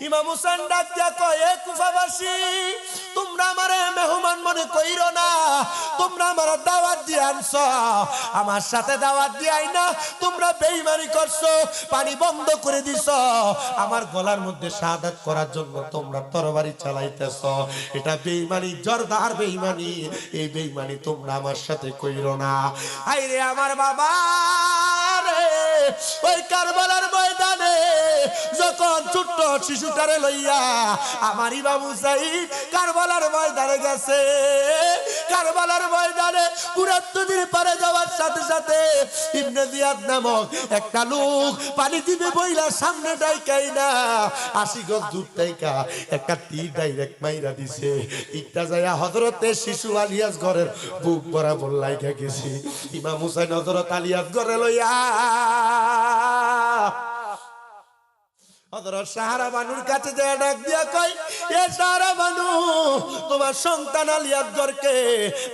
ইমাম হুসাইন ডাক দিয়া কয়, এ কুফাবাসী, তোমরা আমারে মেহমান মনে কইরো না, তোমরা আমার দাওয়াত দিয়ে আনছো, আমার সাথে দাওয়াত দিয়াই না, তোমরা বেঈমানি করছো, পানি বন্ধ করে দিছো, আমার গলার মধ্যে শাহাদাত করার জন্য তোমরা তরবারি চালাইতেছো, এটা বেঈমানি, জোরদার বেঈমানি, এই বেঈমানি তোমরা আমার সাথে কইরো না। আইরে আমার বাবা রে, ওই কারবালার ময়দানে যখন ছোট্ট শিশুটারে লইয়া আমার ইমাম হুসাইন কারবালার ময়দানে গেছে, কারবালার ময়দানে কুরাত্তদির পারে যাওয়ার সাথে সাথে ইবনে জিয়াদ নামক একটা লোক পানি দিবে বইলা সামনে ডাইকাই না 80 গজ দূর থেকে একটা তীর ডাইরেক্ট মাইরা দিছে। তীরটা যায়া হযরতে শিশু আলিয়াস ঘরের বুক বরাবর লাইগা গেছে। ইমাম হুসাইন হযরত আলিয়াস ঘরে লইয়া হযরত সাহারা বানুর কাছে যায়, ডাক দিয়া কয়, এ সাহারা বানু, তোমার সন্তান আলিয়াসগরকে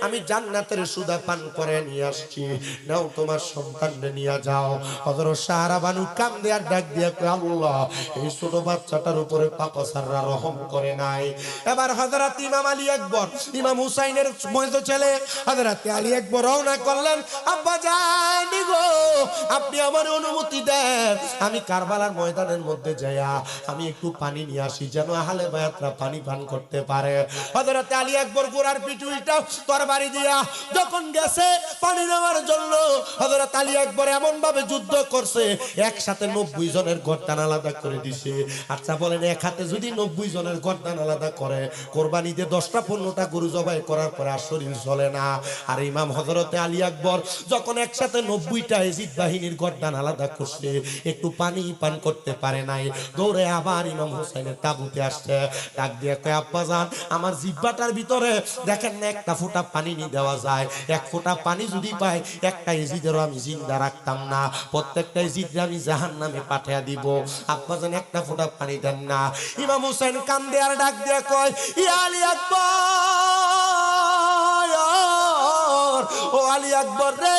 আমি জান্নাতের সুধা পান করে নিয়ে আসছি, নাও তোমার সন্তানকে নিয়ে যাও। হযরত সাহারা বানু কান্দে আর ডাক দিয়া কয়, আল্লাহ এই ছোট বাচ্চাটার উপরে পাকসাররা রহম করে নাই। এবার হযরত ইমাম আলী আকবর, ইমাম হুসাইনের মতো ছেলে হযরত আলী আকবর রওনা করলেন। আব্বা জান গো, আপনি আমার অনুমতি দেন, আমি কারবালার ময়দানের মধ্যে আমি একটু পানি নিয়ে আসি, যেন আহলে বায়াতরা পানি পান করতে পারে। হযরত আলী আকবর গোরার পিঠুইটা তরবারি দিয়া যখন গেছে পানি নেওয়ার জন্য, হযরত আলী আকবর এমন ভাবে যুদ্ধ করছে, একসাথে 90 জনের গর্দান আলাদা করে দিছে। আচ্ছা বলেন, এক হাতে যদি 90 জনের গর্দান আলাদা করে, কোরবানিতে 10টা 15টা গরু জবাই করার পরে আর শরীর চলে না। আর ইমাম হযরত আলী আকবর যখন একসাথে 90টা এজিদ বাহিনীর গর্দান আলাদা করছে, একটু পানি পান করতে পারে নাই, দৌড়ে আবার ইমাম হুসাইনের তাবুতে আসছে। ডাক দিয়ে কয়, আব্বা জান, আমার জিহ্বাটার ভিতরে দেখেন না একটা ফোঁটা পানি নি দেওয়া যায়, এক ফোঁটা পানি যদি পাই একটা ইজিদেরও আমি জিন্দা রাখতাম না, প্রত্যেকটা ইজিদরে আমি জাহান্নামে পাঠিয়ে দিব, আব্বা জান একটা ফোঁটা পানি দেন না। ইমাম হুসাইন কান্দে আর ডাক দিয়ে কয়, ইয়া আলী আকবর, ও আলী আকবর রে,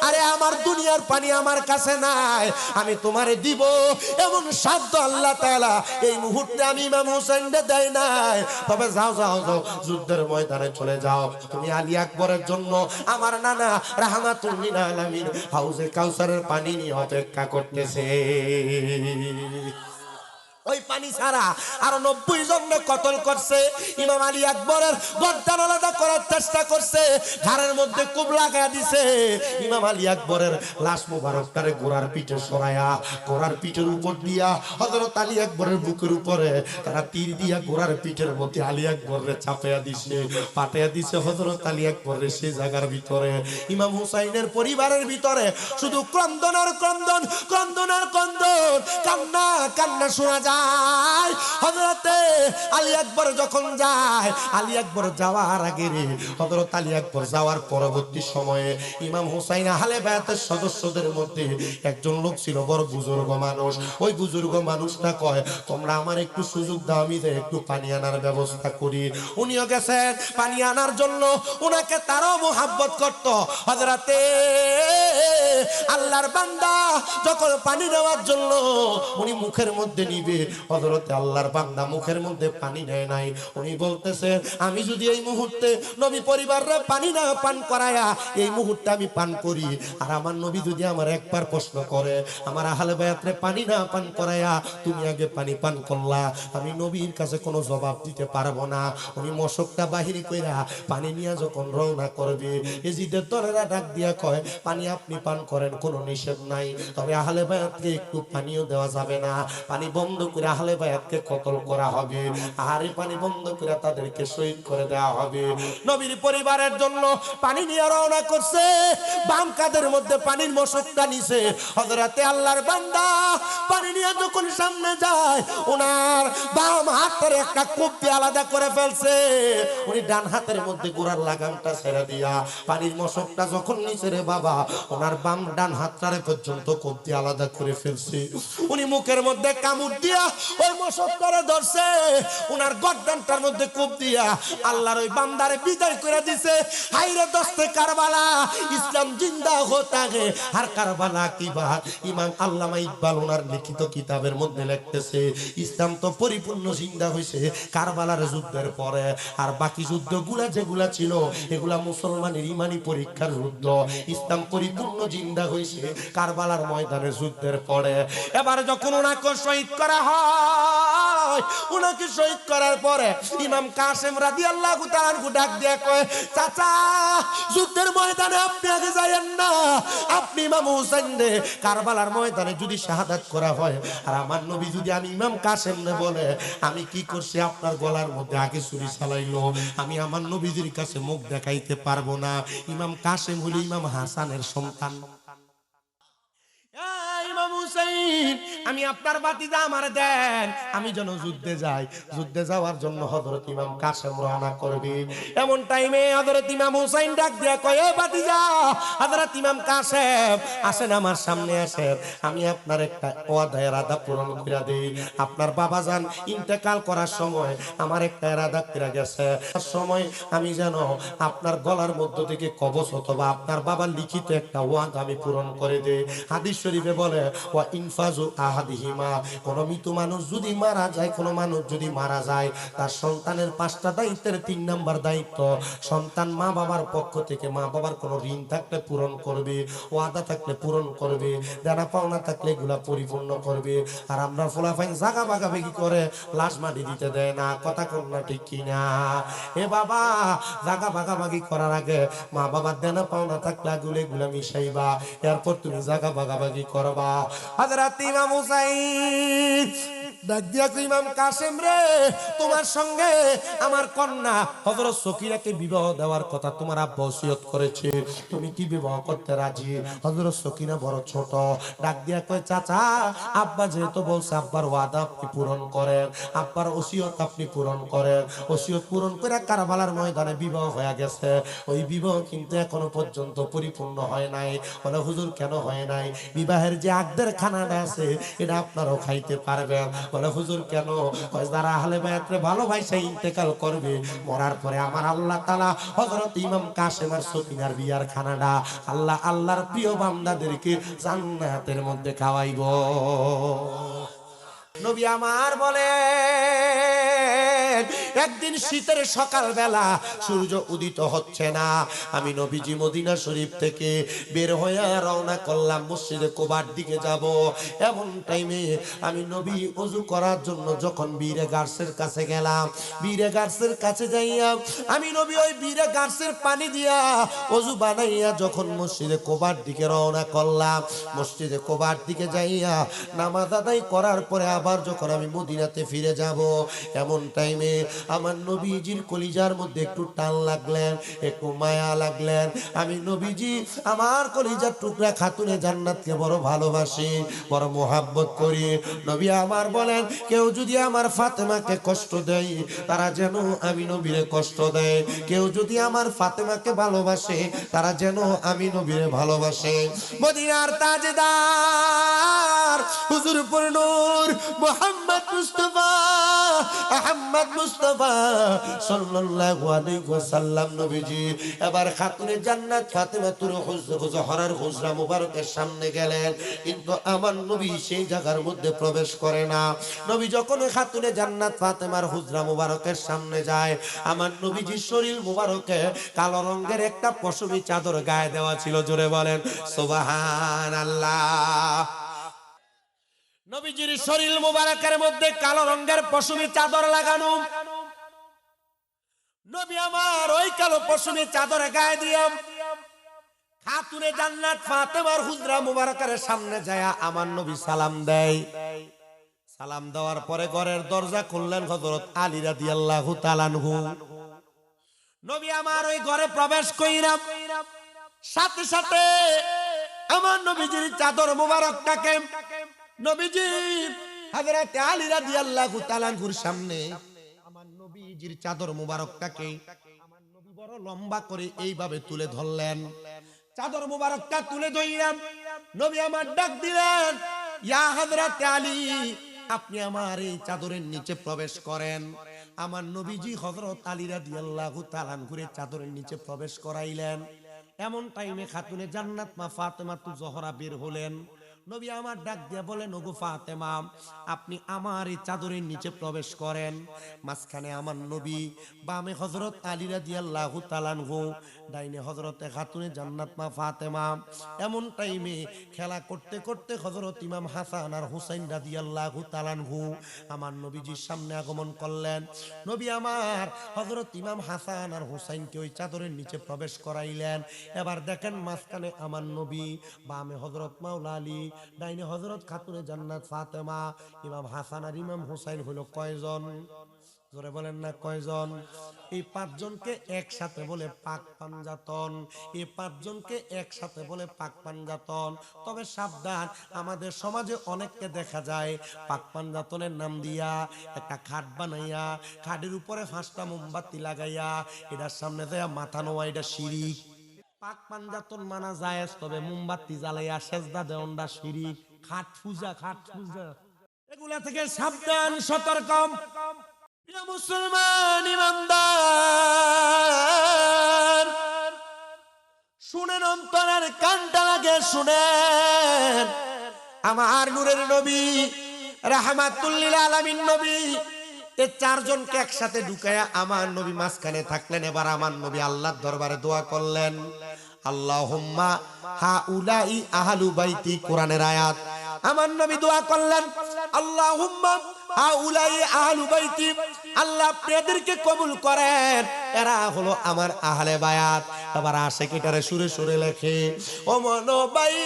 আরে আমার দুনিয়ার পানি আমার কাছে নাই, আমি তোমারে দিব এমন সাধ্য আল্লাহ তাআলা এই মুহূর্তে আমি ইমাম হুসাইনকে দেয় নাই। তবে যাও যাও যাও, যুদ্ধের ময়দানে চলে যাও, তুমি আলী আকবরের জন্য আমার নানা রাহমাতুল লিল আলামিন হাউজে কাউসারের পানি নিয়ে অপেক্ষা করতেছে। ওই পানি ছাড়া আরো 90 জনকে কতল করছে। ইমাম আলী আকবরের গর্দান আলাদা করার চেষ্টা করছে, ঘাড়ের মধ্যে কুব লাগায় দিছে। ইমাম আলী আকবরের লাশ মুবারকটারে ঘোড়ার পিঠে সরায়া, ঘোড়ার পিঠের উপর দিয়া হযরত আলী আকবরের বুকের উপরে তারা তীর দিয়া ঘোড়ার পিঠের মধ্যে আলী আকবরের চাপায়া দিছে, পাঠাইয়া দিছে হযরত আলী আকবরের সেই জায়গার ভিতরে। ইমাম হুসাইনের পরিবারের ভিতরে শুধু ক্রন্দন আর ক্রন্দন, ক্রন্দন আর ক্রন্দন, কান্না কান্না শোনা যায়। হযরতে আলী আকবর যখন যায়, আলী আকবর যাওয়ার আগে রে, হযরত আলী আকবর যাওয়ার পরবর্তী সময়ে ইমাম হুসাইন আহলে বায়াতের সদস্যদের মধ্যে একজন লোক ছিল, বড় বুজুর্গ মানুষ। ওই বুজুর্গ মানুষটা কয়, তোমরা আমার একটু সুযোগ দাও, আমি যে একটু পানি আনার ব্যবস্থা করি। উনিও গেছেন পানি আনার জন্য, উনাকে তারও মোহাব্বত করত। হযরতে আল্লাহর বান্দা যখন পানি নেওয়ার জন্য উনি মুখের মধ্যে নিবে, হযরতে আল্লাহর বান্দা মুখের মধ্যে পানি নেয় নাই। উনি বলতেছে, আমি যদি এই মুহূর্তে নবী পরিবাররা পানি না পান করায়া এই মুহূর্তে আমি পান করি, আর আমার নবী যদি আমার একবার প্রশ্ন করে, আমার আহলে বায়াতরে পানি না পান করায়া তুমি আগে পানি পান করলা, আমি নবীর কাছে কোনো জবাব দিতে পারবো না। উনি মশকটা বাহির কইরা পানি নিয়ে যখন রওনা করবে, এজিদের দলেরা ডাক দিয়া কয়, পানি আপনি পান করেন, কোনো নিষেধ নাই, তবে আহলে বায়াতকে একটু পানিও দেওয়া যাবে না, পানি বন্ধ করে আহলে বায়াতকে কতল করা হবে, আর এই পানি বন্ধ করে তাদেরকে শহীদ করে দেওয়া হবে। নবীর পরিবারের জন্য পানি নিয়ে রওনা করছে, বাম কাঁধের মধ্যে পানির মশকটা নিছে। হযরতে আল্লাহর বান্দা পানি নিয়ে যখন সামনে যায়, ওনার বাম হাতের একটা কূপটি আলাদা করে ফেলছে। উনি ডান হাতের মধ্যে গোড়ার লাগামটা ছেড়ে দিয়া পানির মশকটা যখন নিচে রে বাবা, ওনার বাম ডান হাতটারে পর্যন্ত কূপটি আলাদা করে ফেলছে। উনি মুখের মধ্যে কামড় দিয়া দিয়া ওই মোশকটারে ধরছে, উনার গর্দানটার মধ্যে কোপ দিয়া আল্লাহর ওই বান্দারে বিদায় করে দিছে। হাইরে দস্তে কারবালা, ইসলাম জিন্দা হতা হে আর কারবালা কি বাত। ইমাম আল্লামা ইকবাল ওনার লিখিত কিতাবের মধ্যে লিখতেছে ইসলাম তো পরিপূর্ণ জিন্দা হয়েছে কারবালার যুদ্ধের পরে, আর বাকি যুদ্ধগুলা যেগুলা ছিল এগুলা মুসলমানের ইমানি পরীক্ষার যুদ্ধ। ইসলাম পরিপূর্ণ জিন্দা হয়েছে কারবালার ময়দানের যুদ্ধের পরে। এবার যখন ওনাকে শহীদ করা হয়, ওনাকে শহীদ করার পরে ইমাম কাসেম রাদিয়াল্লাহু তাআলা আনহু ডাক দিয়ে কয়, চাচা যুদ্ধের ময়দানে আপনি আগে যাইয়েন না, আপনি ইমাম হুসাইন রে কারবালার ময়দানে যদি শাহাদাত করা হয় আর আমার নবী যদি আমি ইমাম কাসেম নে বলে আমি কি করছি আপনার গলার মধ্যে আগে ছুরি চালাইলো, আমি আমার নবীজির কাছে মুখ দেখাইতে পারবো না। ইমাম কাসেম হলো ইমাম হাসানের সন্তান। ইমাম হুসাইন আমি আপনার বাতিজা আমার দেন, আমি যেন যুদ্ধে যাই। যুদ্ধে যাওয়ার জন্য হযরত ইমাম কাসেম রওনা করবে। এমন টাইমে হযরত ইমাম হুসাইন ডাক দিয়া কয়, এ বাতিজা হযরত ইমাম কাসেম আসেন আমার সামনে আসেন, আমি আপনার একটা ওয়াদা ইরাদা পূরণ করে দেই। আপনার বাবা জান ইন্তেকাল করার সময় আমার একটা ইরাদা করে গেছে, তার সময় আমি যেন আপনার গলার মধ্য থেকে কবজ অথবা আপনার বাবার লিখিত একটা ওয়াদা আমি পূরণ করে দেই। হাদিস শরীফে বলে ওয়া ইনফাজু আহাদিহিমা, কোন মৃত মানুষ যদি মারা যায়, কোন মানুষ যদি মারা যায় তার সন্তানের 5টা দায়িত্বের 3 নাম্বার দায়িত্ব সন্তান মা বাবার পক্ষ থেকে মা বাবার কোন ঋণ থাকলে পূরণ করবে, ওয়াদা থাকলে পূরণ করবে, দেনা পাওনা থাকলে এগুলা পরিপূর্ণ করবে। আর আমরা ফুলাফাইন জাগা ভাগাভাগি করে লাশ মাটি দিতে দেয় না, কথা কোন না ঠিক কিনা? এ বাবা জাগা ভাগাভাগি করার আগে মা বাবার দেনা পাওনা থাকলে এগুলা মিশাইবা, এরপর তুমি জাগা ভাগাভাগি করবা। হযরত ইমাম হুসাইন ডাক দিয়া কই, ইমাম কাসেম রে তোমার সঙ্গে আমার কন্যা হযরত সকিরাকে বিবাহ দেওয়ার কথা তোমার আব্বা ওসিয়ত করেছে, তুমি কি বিবাহ করতে রাজি? হযরত সকিনা বড় ছোট, ডাক দিয়া কয়, চাচা আব্বা যেহেতু বলছে আব্বার ওয়াদা আপনি পূরণ করেন, আব্বার ওসিয়ত আপনি পূরণ করেন। ওসিয়ত পূরণ করে কারবালার ময়দানে বিবাহ হয়ে গেছে, ওই বিবাহ কিন্তু এখনো পর্যন্ত পরিপূর্ণ হয় নাই। বলে হুজুর কেন হয় নাই? বিবাহের যে আগদের খানাটা আছে এটা আপনারাও খাইতে পারবেন। বলে হুজুর কেন? যারা আহলে বায়াতরে ভালোবাসে ইন্তেকাল করবে, মরার পরে আমার আল্লাহ তাআলা হযরত ইমাম কাসেম আর সকিনার বিয়ার খানাটা আল্লাহর প্রিয় বান্দাদেরকে জান্নাতের মধ্যে খাওয়াইব। নবী আমার বলে একদিন শীতের সকাল বেলা সূর্য উদিত হচ্ছে না, আমি নবীজি মদিনা শরীফ থেকে বের হয়ে রওনা করলাম মসজিদে কুবার দিকে যাব। এমন টাইমে আমি নবী ওযু করার জন্য যখন বীরে গার্সের কাছে গেলাম, বীরে গার্সের কাছে যাইয়া আমি নবী ওই বীরে গার্সের পানি দিয়া ওযু বানাইয়া যখন মসজিদে কুবার দিকে রওনা করলাম, মসজিদে কুবার দিকে যাইয়া নামাজ আদায় করার পরে আবার যখন আমি মদিনাতে ফিরে যাব, এমন টাইমে আমার নবীজির কলিজার মধ্যে একটু টান লাগলেন, একটু মায়া লাগলেন। আমি নবীজি আমার কলিজার টুকরা খাতুনে জান্নাতকে বড় ভালোবাসি, বড় মোহাব্বত করি। নবী আমার বলেন কেউ যদি আমার ফাতেমাকে কষ্ট দেয় তারা যেন আমি নবীরে কষ্ট দেয়, কেউ যদি আমার ফাতেমাকে ভালোবাসে তারা যেন আমি নবীরে ভালোবাসে। মদিনার তাজদার হুজুরপুর নূর মুহাম্মদ মুস্তাফা আহমদ মুস্তাফা সাল্লাল্লাহু আলাইহি ওয়াসাল্লাম নবীজি এবার খাতুনে জান্নাত ফাতেমাতুল জোহরার হুজরা মুবারকের সামনে গেলেন, কিন্তু আমার নবী সেই জায়গার মধ্যে প্রবেশ করে না। নবী যখন খাতুনে জান্নাত ফাতেমার হুজরা মুবারকের সামনে যায়, আমার নবীজির শরীর মুবারকে কালো রঙের একটা পশমি চাদর গায়ে দেওয়া ছিল। জোরে বলেন সুবহানাল্লাহ। নবীজির শরীর মুবারকের মধ্যে কালো রঙের পশমি চাদর লাগানো। নবী আমার ওই কালো পশমি চাদর গায়ে দিয়ে খাতুনে জান্নাত ফাতেমার হুজরা মুবারকের সামনে যায় আমার নবী সালাম দেয়। সালাম দেওয়ার পরে ঘরের দরজা খুললেন হযরত আলী রাদিয়াল্লাহু তাআলা আনহু। নবী আমার ওই ঘরে প্রবেশ কইরা সাথে সাথে আমার নবীজির চাদর মুবারকটাকে নবীজি হযরত আলী রাদিয়াল্লাহু তাআলা আনহুর সামনে আমার নবীজির চাদর মুবারকটাকে আমার নবী বড় লম্বা করে এইভাবে তুলে ধরলেন। চাদর মুবারকটা তুলে ধরলেন, নবী আমার ডাক দিলেন, ইয়া হযরত আলী আপনি আমার এই চাদরের নিচে প্রবেশ করেন। আমার নবীজি হযরত আলী রাদিয়াল্লাহু তাআলা করে চাদরের নিচে প্রবেশ করাইলেন। এমন টাইমে খাতুনে জান্নাত মা ফাতেমা তু জোহরা বের হলেন। নবী আমার ডাক দিয়া বলেন, ওগো ফাতেমা, আপনি আমার এই চাদরের নিচে প্রবেশ করেন। মাঝখানে আমার নবী, বামে হযরত আলী রাদিয়াল্লাহু তাআলা আনহু, ডাইনে হযরতে খাতুনে জান্নাত মা ফাতেমা। এমন টাইমে খেলা করতে করতে হযরত ইমাম হাসান আর হুসাইন রাদিয়াল্লাহু তাআলা আনহু আমার নবীজির সামনে আগমন করলেন। নবী আমার হযরত ইমাম হাসান আর হুসাইনকে ওই চাদরের নিচে প্রবেশ করাইলেন। এবার দেখেন মাঝখানে আমার নবী, বামে হযরত মাওলা আলী, ডাইনে হযরত খাতুনে জান্নাত ফাতেমা। ইমাম হাসান আর ইমাম হুসাইন হলো কয়জন? জোরে বলেন না কয়জন? এই পাঁচজনকে একসাথে বলে পাক পাঞ্জাতন। এই পাঁচজনকে একসাথে বলে পাক পাঞ্জাতন। তবে সাবধান, আমাদের সমাজে অনেককে দেখা যায় পাক পাঞ্জাতনের নাম দিয়া একটা খাট বানাইয়া, খাটের উপরে 5টা মোমবাতি লাগাইয়া এটার সামনে যায় মাথা নোয়া, এটা শিরিক। পাক পাঞ্জাতন মানা যায়, তবে মোমবাতি জ্বালাইয়া সেজদা দেওয়াটা শিরিক। খাট পূজা, খাট পূজা, এগুলা থেকে সাবধান, সতর্ক। প্রিয় মুসলমান ইমানদার, শুনেন, অন্তরের কানটা লাগে শুনেন। আমার নূরের নবী, রাহমাতুল লিল আলামিন নবী, এই চারজনকে একসাথে ঢুকায়া আমার নবী মাঝখানে থাকলেন। এবার আমার নবী আল্লাহর দরবারে দোয়া করলেন, আল্লাহুম্মা হাউলাই আহলু বাইতি, কোরআনের আয়াত। আমার নবী দোয়া করলেন, আল্লাহুম্মা হাউলাই আহলু বাইতি, আল্লাহ আপনি এদেরকে কবুল করেন, এরা হলো আমার আহলে বায়াত। আবার আশিকিটারে সুরে সুরে লেখে, ও মনোবাই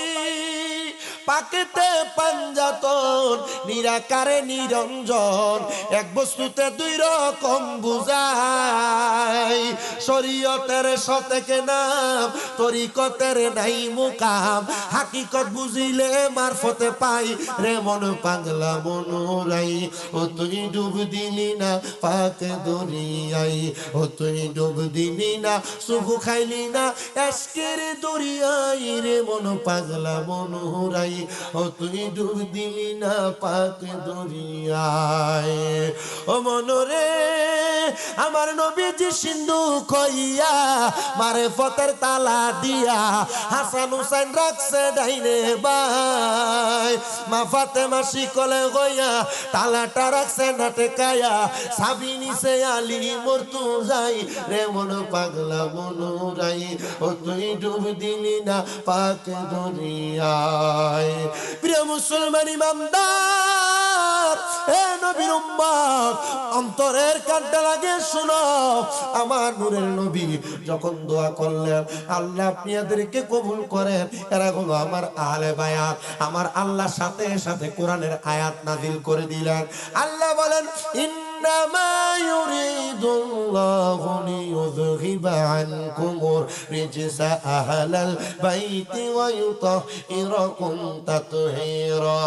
পাকেতে পাঞ্জাতন, নিরাকারে নিরঞ্জন, এক বস্তুতে দুই রকম বুঝাই, শরীয়তের সতেকে নাম, তরিকতের নাই মুকাম, হাকিকত বুঝিলে মারফতে পাই রে মন পাগলা মনোরাই। ও তুই ডুব দিলি না পাকে দরিয়াই, ও তুই ডুব দিলি না সুখু খাইলি না এসকের দরিয়াই রে মন পাগলা মনোরাই। ও তুই ডুব দিলি না পাকে দরিয়ায়। ও মনরে আমার নবীজি সিন্ধু কইয়া মারেফতের তালা দিয়া হাসান হুসাইন রাখছে ডাইনে বাই, মা ফাতেমা শিকলে গইয়া তালাটা রাখছে না টেকায়া, সাবি নিছে আলী মরতু যাই রে মন পাগলা মনোরাই। ও তুই ডুব দিলি না পাকে দরিয়ায়। প্রিয় মুসলমান ইমানদার, হে নবীর উম্মত, অন্তরের কানটা লাগে শোনো। আমার নূরের নবী যখন দোয়া করলেন, আল্লাহ আপনি এদেরকে কবুল করেন, এরা হলো আমার আহলে বায়াত। আমার আল্লাহ সাথে সাথে কোরআনের আয়াত নাযিল করে দিলেন। আল্লাহ বলেন, ইন্নামা ইউরিদুল্লাহু লিইয়ুযহিবা আনকুমুর রিজসা আহলাল বাইতি ওয়া ইউতাহিরাকুম তাতহীরা।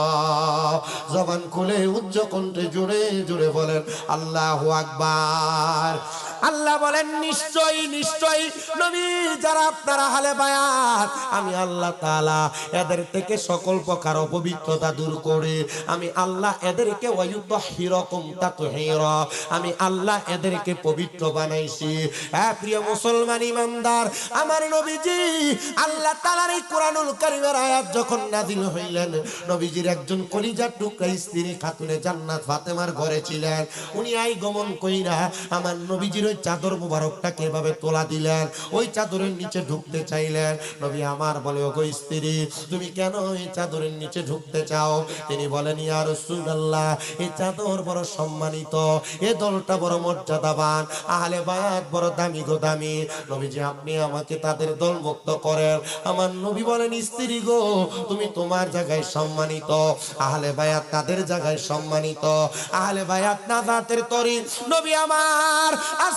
জবান খুলে উচ্চ কণ্ঠে জোরে জোরে বলেন আল্লাহু আকবার। আল্লাহ বলেন, নিশ্চয়ই নিশ্চয়ই নবী যারা আপনারা আহলে বায়াত, আমি আল্লাহ তাআলা এদের থেকে সকল প্রকার অপবিত্রতা দূর করে আমি আল্লাহ এদেরকে ওয়ায়ুতাহিরাকুম তাতহীরা, আমি আল্লাহ এদেরকে পবিত্র বানাইছি। হ্যাঁ প্রিয় মুসলমান ইমানদার, আমার নবীজি আল্লাহ তাআলার এই কোরআনুল কারীমের আয়াত যখন নাযিল হইলেন, নবীজির একজন কলিজার টুকরা স্ত্রী খাতুনে জান্নাত ফাতেমার ঘরে ছিলেন। উনি গমন কইরা আমার নবীজির ওই চাদর মুবারকটাকে এভাবে তোলা দিলেন, ওই চাদরের নিচে ঢুকতে চাইলেন। নবী আমার বলে, ওগো স্ত্রী, তুমি কেন এই চাদরের নিচে ঢুকতে চাও? তিনি বলেন, ইয়া রাসূলুল্লাহ, এই চাদর বড় সম্মানিত, এই দলটা বড় মর্যাদাবান, আহলে বায়াত বড় দামি গো দামি। নবীজি আপনি আমাকে তাদের দল মুক্ত করেন। আমার নবী বলেন, স্ত্রী গো, তুমি তোমার জায়গায় সম্মানিত, আহলে বায়াত তাদের জায়গায় সম্মানিত, আহলে বায়াত নাজাতের তরি। নবী আমার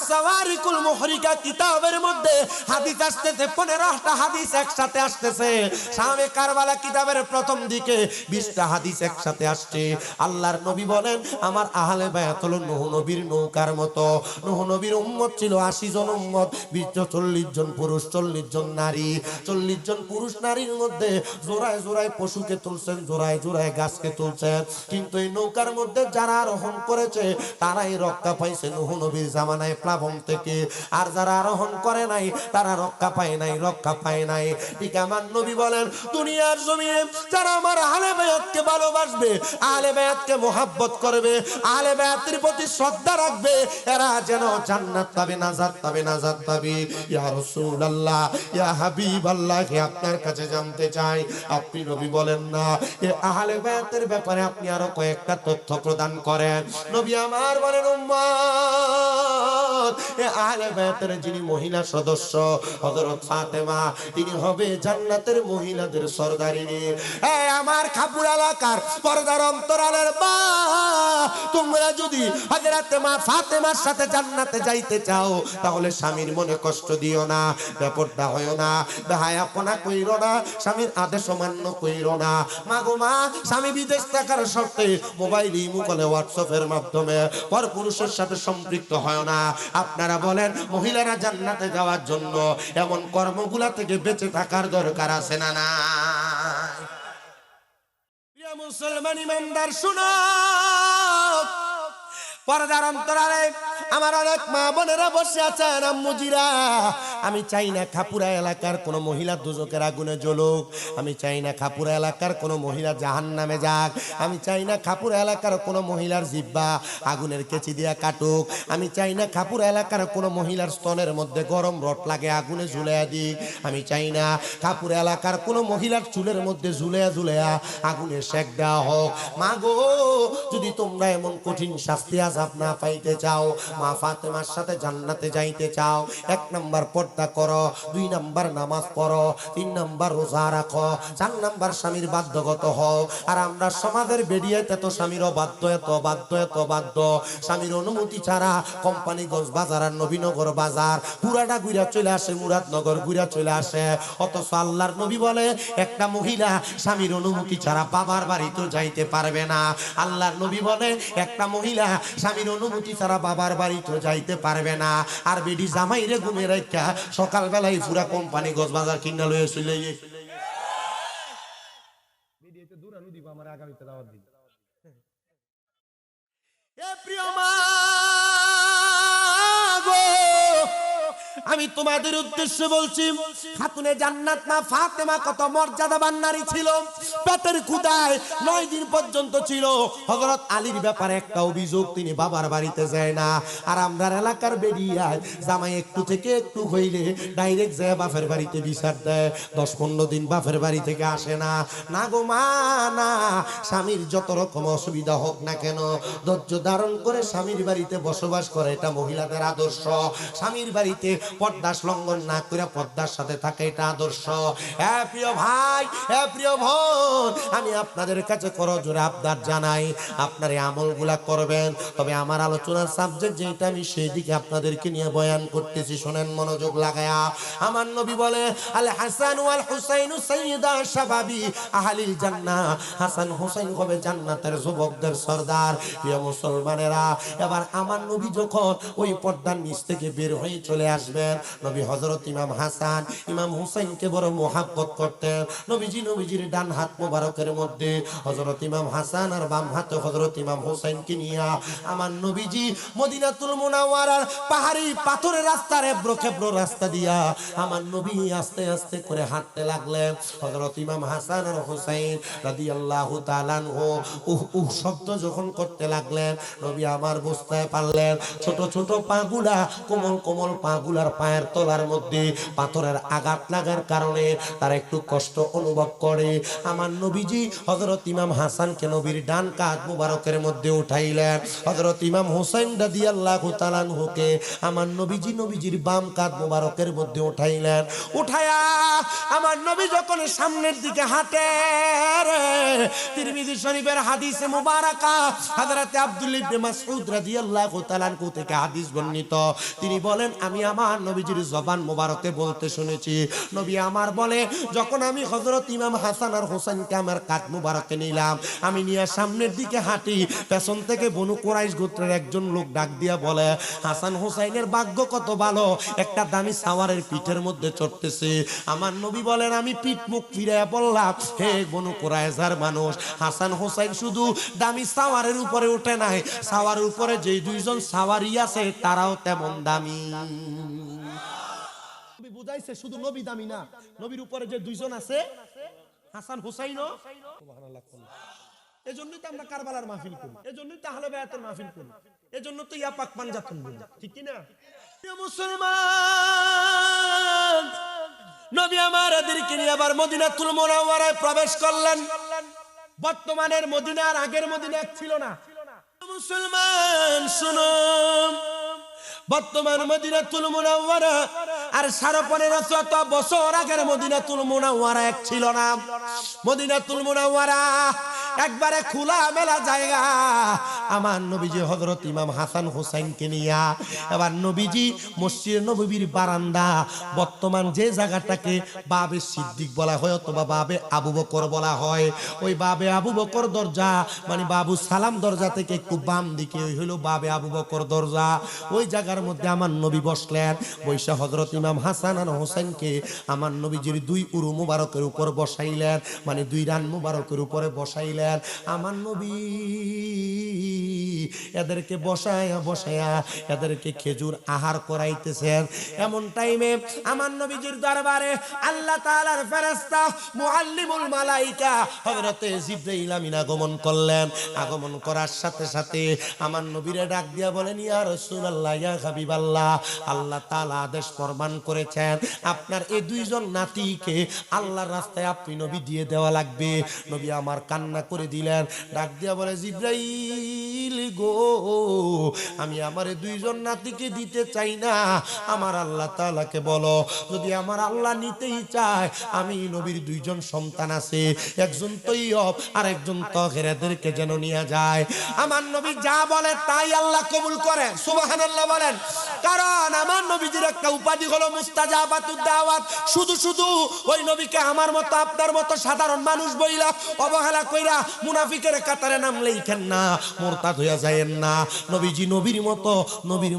আস-সাওয়ারিকুল মুহরিকা কিতাবের মধ্যে হাদিস আসতেছে, 15টা হাদিস একসাথে আসতেছে। শামে কারবালা কিতাবের প্রথম দিকে 20টা হাদিস একসাথে আসছে। আল্লাহর নবী বলেন, আমার আহলে বায়াত হলো নূহ নবীর নৌকার মতো। নূহ নবীর উম্মত ছিল 80 জন উম্মত, 40 জন পুরুষ, 40 জন নারী। 40 জন পুরুষ নারীর মধ্যে জোড়ায় জোড়ায় পশুকে তুলছেন, জোড়ায় জোড়ায় গাছকে তুলছেন। কিন্তু এই নৌকার মধ্যে যারা আরোহণ করেছে তারাই রক্ষা পাইছে নূহ নবীর জামানায় প্লাবন থেকে। আর যারা আরোহণ করে নাই তারা রক্ষা পায় নাই, রক্ষা পায় নাই। ঠিক আমার নবী বলেন, দুনিয়ার জমিনে যারা আমার আহলে বায়াতকে ভালোবাসবে, আহলে বায়াতকে মোহাব্বত করবে, আহলে বায়াতের প্রতি শ্রদ্ধা রাখবে, এরা যেন জান্নাত পাবে, নাজাত পাবে, নাজাত পাবে। ইয়া রাসূলুল্লাহ, ইয়া হাবিবাল্লাহ, আপনার কাছে জানতে চাই, আপনি নবী বলেন না এ আহলে বায়াতের ব্যাপারে আপনি আরো কয়েকটা তথ্য প্রদান করেন। নবী আমার বলেন, উম্মত, এ আহলে বায়াতের যিনি মহিলা সদস্য হযরত ফাতেমা, তিনি হবে জান্নাতের মহিলাদের সরদারিনী। এ আমার খাপুর এলাকার পর্দার অন্তরালের মা, তোমরা যদি হযরত মা ফাতেমার সাথে জান্নাতে যাইতে চাও তাহলে স্বামীর মনে কষ্ট দিও না, বেপরদা হইও না, বেহায়াপনা কইরো না, স্বামীর আদেশ অমান্য কইরো না। মা গো মা, স্বামী বিদেশ থাকার শর্তে মোবাইল, ইমো কলে, হোয়াটসঅ্যাপের মাধ্যমে পরপুরুষের সাথে সম্পৃক্ত হয় না। আপনারা বলেন, মহিলারা জান্নাতে যাওয়ার জন্য এমন কর্মগুলা থেকে বেঁচে থাকার দরকার আছে না না? প্রিয় মুসলমান ইমানদার শুনো, পর্দার অন্তরালে আমার অনেক মা বোনেরা বসে আছেন, আম্মুজিরা। আমি চাই না খাপুরা এলাকার কোন মহিলা দুজকের আগুনে জ্বলুক, আমি চাই না খাপুরা এলাকার কোন মহিলা জাহান্নামে যাক, আমি চাই না খাপুরা এলাকার কোন মহিলার জিহ্বা আগুনের কেচি দিয়া কাটুক, আমি চাই না খাপুরা এলাকার কোন মহিলার স্তনের মধ্যে গরম রড লাগে আগুনে ঝুলাইয়া দিক, আমি চাই না খাপুরা এলাকার কোন মহিলার চুলের মধ্যে ঝুলাইয়া ঝুলাইয়া আগুনে সেক দেওয়া হোক। মা গো, যদি তোমরা এমন কঠিন শাস্তি আযাব না পাইতে চাও, মা ফাতেমার সাথে জান্নাতে যাইতে চাও, 1 নাম্বার পর্দা করো, 2 নাম্বার নামাজ পড়ো, 3 নাম্বার রোজা রাখো, 4 নাম্বার স্বামীর বাধ্যগত হও। আর আমরা সমাজের বেরিয়েতে তো স্বামীর অবাধ্য, এত বাধ্য, এত বাধ্য, স্বামীর অনুমতি ছাড়া কোম্পানিগঞ্জ বাজার আর নবীনগর বাজার পুরাটা ঘুরা চলে আসে, মুরাদনগর ঘুরা চলে আসে। অথচ আল্লাহর নবী বলে, একটা মহিলা স্বামীর অনুমতি ছাড়া বাবার বাড়িতে যাইতে পারবে না। আল্লাহর নবী বলে, একটা মহিলা স্বামীর অনুমতি ছাড়া বাবার বাড়িতে যাইতে পারবে না। আর বেডি জামাইরে ঘুমে রাখা সকালবেলায় পুরা কোম্পানিগঞ্জ বাজার কিনা লয়ে চলে গেছে। এ প্রিয় মা গো, আমি তোমাদের উদ্দেশ্যে বলছি, খাতুনে জান্নাত মা ফাতেমা কত মর্যাদাবান নারী ছিল। পেটের ক্ষুধায় 9 দিন পর্যন্ত ছিল। হযরত আলীর ব্যাপারে একটা অভিযোগ, তিনি বাবার বাড়িতে যায় না। আর আমরা এলাকার বেরিয়ায় জামাই একটু থেকে একটু হইলে ডাইরেক্ট যায় বাপের বাড়িতে বিচার দেয়, 10-15 দিন বাপের বাড়ি থেকে আসে না। না গো মা, না, স্বামীর যত রকম অসুবিধা হোক না কেন ধৈর্য ধারণ করে স্বামীর বাড়িতে বসবাস করে, এটা মহিলাদের আদর্শ। স্বামীর বাড়িতে পর্দা লঙ্ঘন না করে পর্দার সাথে থাকে, এটা আদর্শ। হ্যাঁ প্রিয় ভাই, হ্যাঁ প্রিয় বোন, আমি আপনাদের কাছে করজোড়ে আবদার জানাই, আপনার এই আমলগুলা করবেন। তবে আমার আলোচনার সাবজেক্ট যেটা, আমি সেই দিকে আপনাদেরকে নিয়ে বয়ান করতেছি, শোনেন মনোযোগ লাগায়া। আমার নবী বলে, আল হাসান ওয়াল হুসাইন সাইয়্যিদা শাবাবি আহলিল জান্নাহ, হাসান হুসাইন হবে জান্নাতের যুবকদের সরদার। প্রিয় মুসলমানেরা, এবার আমার নবী যখন ওই পর্দার নিচ থেকে বের হয়ে চলে আসবেন, নবী হযরত ইমাম হাসান, ইমাম হুসাইনকে বড় মোহাব্বত করতেন। নবীজির ডান হাত মোবারকের মধ্যে হযরত ইমাম হাসান আর বাম হাতে হযরত ইমাম হুসাইনকে নিয়ে আমার নবীজি মদিনাতুল মুনাওয়ারার পাহাড়ি পাথরের রাস্তার এবড়ো খেবড়ো রাস্তা দিয়া আমার নবী আস্তে আস্তে করে হাঁটতে লাগলেন। হযরত ইমাম হাসান আর হুসাইন রাদিয়াল্লাহু তাআলা আনহু উহ শব্দ যখন করতে লাগলেন, নবী আমার বুঝতে পারলেন ছোট ছোট পাগুলা, কোমল কোমল পাগুলার পায়ের তলার মধ্যে পাথরের আঘাত লাগার কারণে তারা একটু কষ্ট অনুভব করে। আমার নবীজি হযরত ইমাম হাসানকে নবীর ডান কাঁধ মুবারকের মধ্যে উঠাইলেন, হযরত ইমাম হোসেন রাদিয়াল্লাহু তাআলা আনহুকে আমার নবীজির বাম কাঁধ মুবারকের মধ্যে উঠাইলেন। উঠায়া আমার নবী যখন সামনের দিকে হাঁটে, তিরমিজি শরীফের হাদিসে মুবারাকা হযরত আব্দুল্লাহ ইবনে মাসউদ রাদিয়াল্লাহু তাআলা আনহু থেকে হাদিস বর্ণিত। তিনি বলেন, আমি আমার নবীজির জবান মুবারকে বলতে শুনেছি, নবী আমার বলে, যখন আমি হযরত ইমাম হাসান আর হোসেনকে আমার কাঁধ মুবারকে নিলাম, আমি নিয়ে সামনের দিকে হাঁটি, পেছন থেকে বনু কুরাইশ গোত্রের একজন লোক ডাক দিয়া বলে, হাসান হোসেনের ভাগ্য কত ভালো, একটা দামি সাওয়ারের পিঠের মধ্যে চড়তেছে। আমার নবী বলেন, আমি পিঠ মুখ ফিরাইয়া বললাম, হে বনু কুরাইশার মানুষ, হাসান হোসেন শুধু দামি সাওয়ারের উপরে উঠে নাই, সাওয়ারের উপরে যে দুইজন সাওয়ারি আছে তারাও তেমন দামি। নবী বুঝাইছে শুধু নবী দামি না, নবীর উপরে যে দুইজন আছে হাসান হুসাইনও সুবহানাল্লাহ। এজন্যই তো আমরা কারবালার মাহফিল করি, এজন্যই তো আহলে বায়াতের মাহফিল করি, এজন্য তো ইয়া পাক পাঞ্জাতন বলি, ঠিক কি না? প্রিয় মুসলমান, নবী আমার এদেরকে নিয়ে আবার মদিনাতুল মুনাওয়ারায় প্রবেশ করলেন। বর্তমানের মদিনার আগের মদিনা এক ছিল না। মুসলমান শুনো, বর্তমান মদিনাতুল মুনাওয়ারা আর 1550 বছর আগের মদিনাতুল মুনাওয়ারা এক ছিল না। মদিনাতুল মুনাওয়ারা একবারে খোলা মেলা জায়গা। আমার নবীজি হযরত ইমাম হাসান হোসেনকে নিয়া এবার নবীজি মসজিদে নববীর বারান্দা, বর্তমান যে জায়গাটাকে বাবে সিদ্দিক বলা হয় অথবা বাবে আবু বকর বলা হয়, ওই বাবে আবু বকর দরজা মানে বাবু সালাম দরজা থেকে একটু বাম দিকে ওই হলো বাবে আবু বকর দরজা। ওই জায়গার মধ্যে আমার নবী বসলেন। বৈশা হযরত ইমাম হাসান আর হোসেনকে আমার নবীজির দুই উরু মুবারকের উপর বসাইলেন, মানে দুই রান মুবারকের উপরে বসাইলেন। আমার নবী এদেরকে বসায়া এদেরকে খেজুর আহার করাইতেছেন। এমন টাইমে আমার নবীজির দরবারে আল্লাহ তাআলার ফেরেশতা মুআল্লিমুল মালায়েকা হযরত জিবরাইল আমিন আগমন করলেন। আগমন করার সাথে সাথে আমার নবীরে ডাক দিয়া বলেন, ইয়া রাসূলুল্লাহ, ইয়া হাবিবাল্লাহ, আল্লাহ তাআলা আদেশ ফরমান করেছেন আপনার এই দুইজন নাতিকে আল্লাহর রাস্তায় আপনি নবী দিয়ে দেওয়া লাগবে। নবী আমার কান্না করে দিলেন, ডাক দিয়া বলে, জিবরাইল গো, আমি আমার দুইজন নাতিকে দিতে চাই না, আমার আল্লাহ তাআলাকে বলো, যদি আমার আল্লাহ নিতেই চায়, আমি নবীর দুইজন সন্তান আছে, একজন তৈয়ব আর একজন তাহের, এদেরকে যেন নিয়ে যায়। আমার নবী যা বলে তাই আল্লাহ কবুল করেন, সুবহানাল্লাহ বলেন। কারণ আমার নবীজির একটা উপাধি হলো মুস্তাজাবাতুদ দাওয়াত। শুধু শুধু ওই নবীকে আমার মতো আপনার মতো সাধারণ মানুষ বইলা অবহেলা কইরা মুনাফিকের কাতারে নাম লেখেন না, মুরতাদ হইয়া যায়েন না। নবীজি নবীর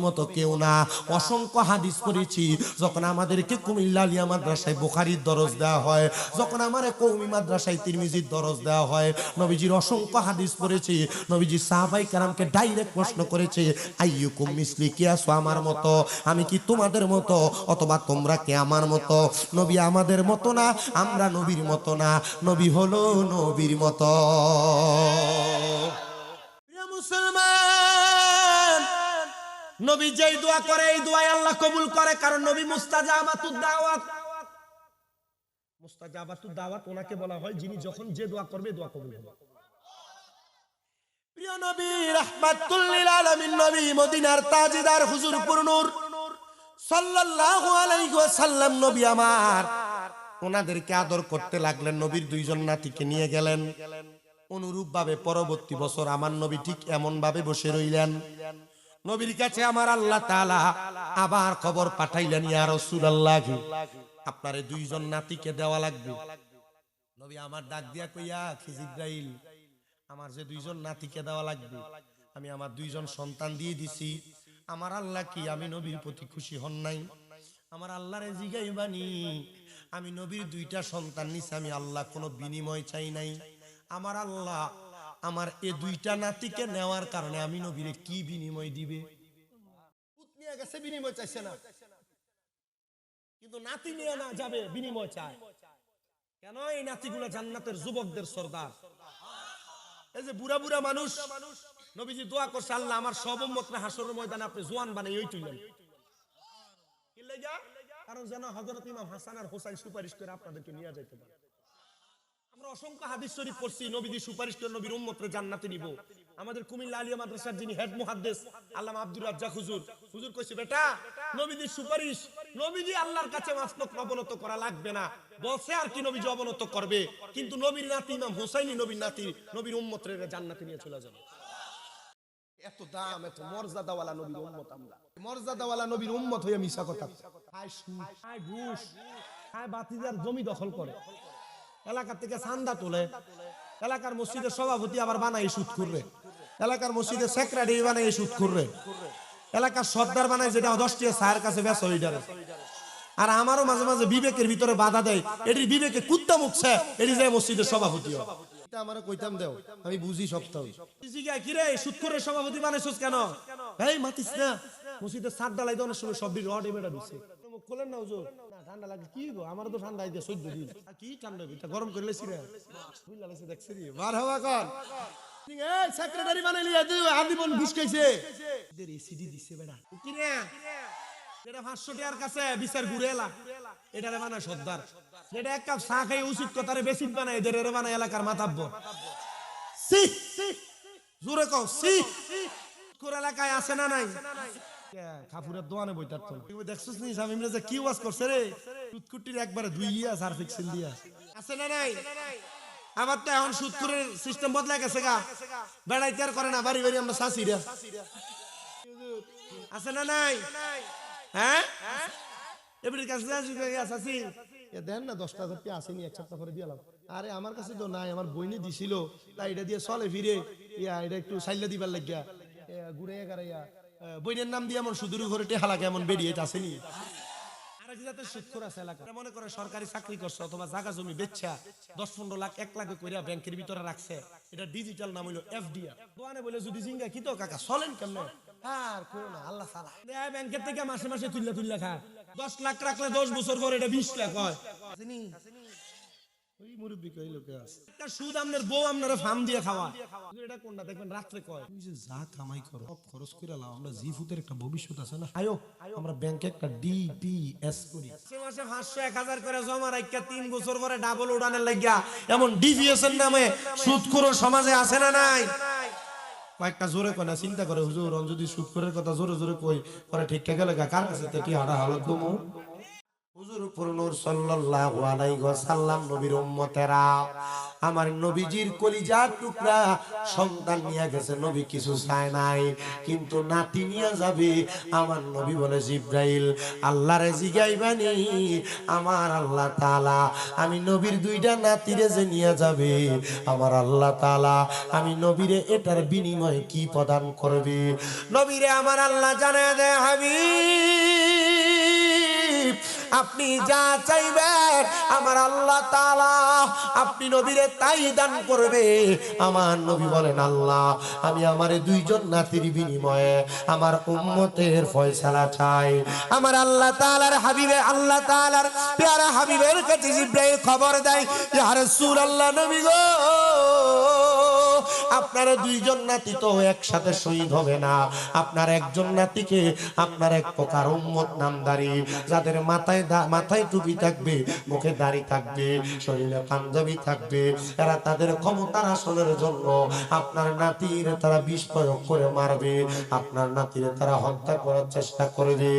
মতো কেউ না। অসংখ্য হাদিস পড়েছি, যখন আমাদেরকে কুমিল্লা আলিয়া মাদ্রাসায় বুখারীর দরজ দেওয়া হয়, যখন আমার কওমি মাদ্রাসায় তিরমিজির দরজ দেওয়া হয়, নবীজির অসংখ্য হাদিস পড়েছি। নবীজি সাহাবায়ে কেরামকে ডাইরেক্ট প্রশ্ন করেছে, আইয়ুকুম মিসলি, কে আছো আমার মতো, আমি কি তোমাদের মতো, অথবা তোমরা কে আমার মতো? নবী আমাদের মতো না, আমরা নবীর মতো না, নবী হলো নবীর মতো। মুসলমান, নবী যেই দোয়া করে এই দোয়া আল্লাহ কবুল করে, কারণ নবী মুস্তাজাবাতুদ দাওয়াত। মুস্তাজাবাতুদ দাওয়াত ওনাকে বলা হয় যিনি যখন যে দোয়া করবে দোয়া কবুল হবে। প্রিয় নবী রাহমাতুল লিল আলামিন, নবী মদিনার তাজদার হুজুরপুর নূর সাল্লাল্লাহু আলাইহি ওয়াসাল্লাম, নবী আমার ওনাদেরকে আদর করতে লাগলেন। নবীর দুইজন নাতিকে নিয়ে গেলেন। অনুরূপ ভাবে পরবর্তী বছর আমার নবী ঠিক এমন ভাবে বসে রইলেন। নবীর কাছে আমার আল্লাহ তাআলা আবার খবর পাঠাইলেন, ইয়া রাসূলুল্লাহ, আপনার এই দুইজন নাতিকে দেওয়া লাগবে। নবী আমার ডাক দিয়া কইয়া, জিবরাইল, আমার যে দুইজন নাতিকে দেওয়া লাগবে, আমি আমার দুইজন সন্তান দিয়ে দিছি। আমার আল্লাহ কি আমি নবীর প্রতি খুশি হন নাই? আমার আল্লাহরে জিগাইবানি, আমি নবীর দুইটা সন্তান নিছি, আমি আল্লাহ কোনো বিনিময় চাই নাই। আমার আল্লাহ আমার এই দুইটা নাতিকে নেওয়ার কারণে আমি নবীরে কি বিনিময় দিবে? পুত নিয়ে গেছে, বিনিময় চাইছে না, কিন্তু নাতি নিয়ে না যাবে, বিনিময় চায়। কেন? এই নাতিগুলো জান্নাতের যুবকদের সর্দার। এই যে বুড়া বুড়া মানুষ, নবীজি দোয়া করছে, আল্লাহ আমার সব উম্মতকে হাসরের ময়দানে আপনি জওয়ান বানাই ওই তুইলেন। কি লাগা? কারণ যেন হযরত ইমাম হাসান আর হোসেন সুপারিশ করে আপনাদেরকে নিয়ে যাইতে পারে। আমরা অসংখ্য হাদিস শরীফ পড়ছি, নবীজি সুপারিশ করে নবীর উম্মতরে জান্নাতে নিব। আমাদের কুমিল্লা আলিয়া মাদ্রাসার যিনি হেড মুহাদ্দিস আল্লামা আব্দুর রাজ্জাক হুজুর কইছে, বেটা নবীজি সুপারিশ, নবীজি আল্লাহর কাছে মাসলক অবনত করা লাগবে না। বলছে আর কি নবীজি অবনত করবে, কিন্তু নবীর নাতি ইমাম হোসেনই নবীর নাতি, নবীর উম্মতরে জান্নাতে নিয়ে চলে যাবে। এত দাম, এত মর্যাদাওয়ালা নবীর উম্মত আমরা। মর্যাদাওয়ালা নবীর উম্মত হয়ে মিশা কথা খায়, সুদ খায়, ঘুষ খায়, বাতিজার জমি দখল করে, এলাকা থেকে চাঁদা তোলে, এলাকার মসজিদের সভাপতি আবার বানায় সুদ করবে, এলাকার মসজিদের সেক্রেটারি বানায় সুদ করবে, এলাকার সর্দার বানায় যেটা 10 টাকা সায়ের কাছে বেচা ওইটারে। আর আমারও মাঝে মাঝে বিবেকের ভিতরে বাধা দেয়, এটির বিবেকে কুত্তা মুখছে, এটি যায় মসজিদের সভাপতি হয়। আমারে কইতাম দেও, আমি বুঝি সপ্তাহ জিগায় কি রে সুদখোরের সভাপতি বানাইছস কেন? এই মাতিস না, মসজিদের ছাদ ঢালাই দেওয়ার সময় সব রড এমেটা দিছে। মুখ খোলেন না হুজুর, না ঠান্ডা লাগে কি গো, আমারও তো ঠান্ডা আইছে 14 দিন। কি ঠান্ডা এটা গরম করে লেছি রে, বুঝলা লেছি দেখছি রে বার হওয়া কর। এই সেক্রেটারি বানাইলি আদিবন ঘুষ খাইছে, এদের এসিডি দিছে বেটা কি রে, এটা 500 টাকার কাছে বিচার ঘুরে এলা, এটারে বানায় সর্দার, যেটা এক কাপ চা খাই উচিত কথারে বেশি বানায়, এদের এর বানায় এলাকার মাতাব্ব। সি জোরে কও সি, কোন এলাকায় আছে না নাই? খাফুরের দোয়ানে বইতার তো দেখছস নি শামিমরা যে কি ওয়াজ করছে রে, টুটকুটির একবারে ধুইয়া সার্ফিক্সিল দিয়া, আছে না নাই? আবার তো এখন সুদখোরের সিস্টেম বদলাই গেছে গা, বেড়াইতে আর করে না, বাড়ি বাড়ি আমরা শাসিরা, আছে না নাই? হ্যাঁ এবারে কাছে আসি দেন না 10,000 টাকা আসেনি, এক সপ্তাহ পরে দিলাম। আরে আমার কাছে তো নাই, আমার বইনে দিছিল, তাই এটা দিয়ে চলে ফিরে এটা একটু সাইলা দিবার লাগিয়া ঘুরে গাড়াইয়া বইনের নাম দিয়ে এমন সুদূর ঘরে টেহা লাগে এমন বেরিয়ে এটা আসেনি। আরেক জাতের সুদখোর আছে এলাকা, মনে করে সরকারি চাকরি করছে অথবা জায়গা জমি বেচছা 10-15 লাখ 1 লাখ কইরা ব্যাংকের ভিতরে রাখছে, এটা ডিজিটাল নাম হইলো এফডিআর। দোয়ানে বলে যদি জিঙ্গা কি তো কাকা চলেন কেমনে, আর কই না আল্লাহ সালা ব্যাংকের থেকে মাসে মাসে তুইলা খায়, 10 লাখ রাখলে 10 বছর পরে এটা 20 লাখ হয়। জানি ওই মুরব্বি কই লোকে আছে একটা সুদ আমনের বউ আমনারে ফার্ম দিয়ে খাওয়া, এটা কোনটা দেখবেন রাত্রে কয় তুই যে যা কামাই করো সব খরচ করে লাও, আমরা জি ফুতের একটা ভবিষ্যৎ আছে না, আয়ো আমরা ব্যাংকে একটা ডিপিএস করি, মাসে 500-1000 করে জমা রাখিয়া 3 বছর পরে ডাবল উড়ানের লাগিয়া, এমন ডিপিএস এর নামে সুদখোর সমাজে আছে না নাই? কয়েকটা জোরে কয় না, চিন্তা করে হুজুর যদি সুদখোরের কথা জোরে জোরে কই পরে ঠিক গেলে কার কাছে তেটি হাড়া হালত দমু। হুজুর পুরনুর সাল্লাল্লাহু আলাইহি ওয়াসাল্লাম নবীর উম্মতেরা, আমার নবীজির কলিজার টুকরা সন্তান নিয়ে গেছে, নবী কিছু চায় নাই, কিন্তু নাতি নিয়ে যাবে। আমার নবী বলে জিব্রাইল আল্লাহরে জিগাইবানি, আমার আল্লাহ তাআলা আমি নবীর 2টা নাতিরে যে নিয়ে যাবে, আমার আল্লাহ তাআলা আমি নবীরে এটার বিনিময়ে কি প্রদান করবে? নবীরে আমার আল্লাহ জানায় দেয়, হাবিব আপনি যা চাইবেন আমার আল্লাহ তাআলা আপনি নবীরে তাই দান করবে। আমার নবী বলেন আল্লাহ আমি আমার 2জন নাতির বিনিময়ে আমার উম্মতের ফয়সালা চাই। আমার আল্লাহ তাআলার হাবিবে আল্লাহ তাআলার প্যারা হাবিবের কাছে জিবরাইল খবর দেয়, ইয়া রাসূলুল্লাহ নবী গো আপনার 2জন নাতি তো একসাথে শহীদ হবে না, আপনার একজন নাতিকে আপনার এক প্রকার উম্মত নামদারি, যাদের মাথায় টুপি থাকবে, মুখে দাড়ি থাকবে, শরীরে পাঞ্জাবি থাকবে, এরা তাদের ক্ষমতার আসনের জন্য আপনার নাতির তারা বিষ প্রয়োগ করে মারবে, আপনার নাতির তারা হত্যা করার চেষ্টা করবে।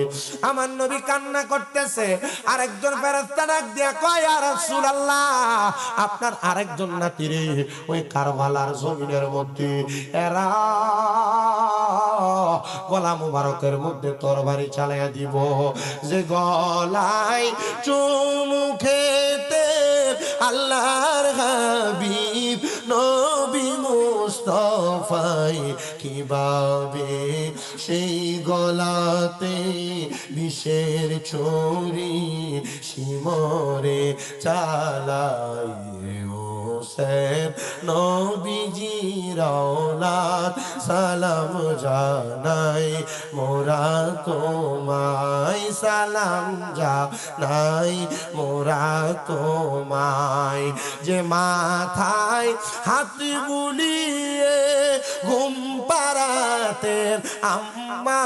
আমার নবী কান্না করতেছে, আরেকজন ফেরেশতা ডাক দিয়া কয়, ইয়া রাসূলুল্লাহ আপনার আরেকজন নাতিরে ওই কারবালার জমিনের মধ্যে এরা গলা মুবারকের মধ্যে তরবারি চালাইয়া দিব, যে গলায় চুমু খেতে আল্লাহর হাবিব নবী মুস্তাফাই কিভাবে সেই গলাতে বিষের ছুরি শিমরে চালাই নবীজির আওলাদ সালাম জানাই মোরা তোমায়, সালাম জানাই মোরা তোমায়, যে মাথায় হাত বুলিয়ে ঘুম পাড়াতে রাতের আম্মা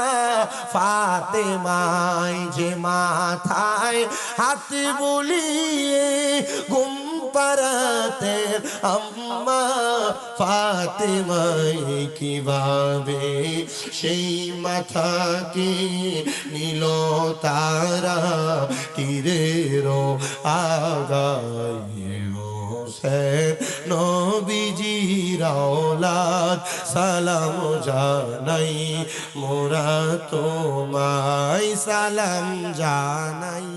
ফাতেমাই যে মাথায় হাত বুলিয়ে ঘুম পাড়াতে আম্মা ফাতেমাই কিভাবে সেই মাথাকে নিল তারা তীরের আগায় নবীজির আওলাদ সালাম জানাই মোরা তোমায় সালাম জানাই।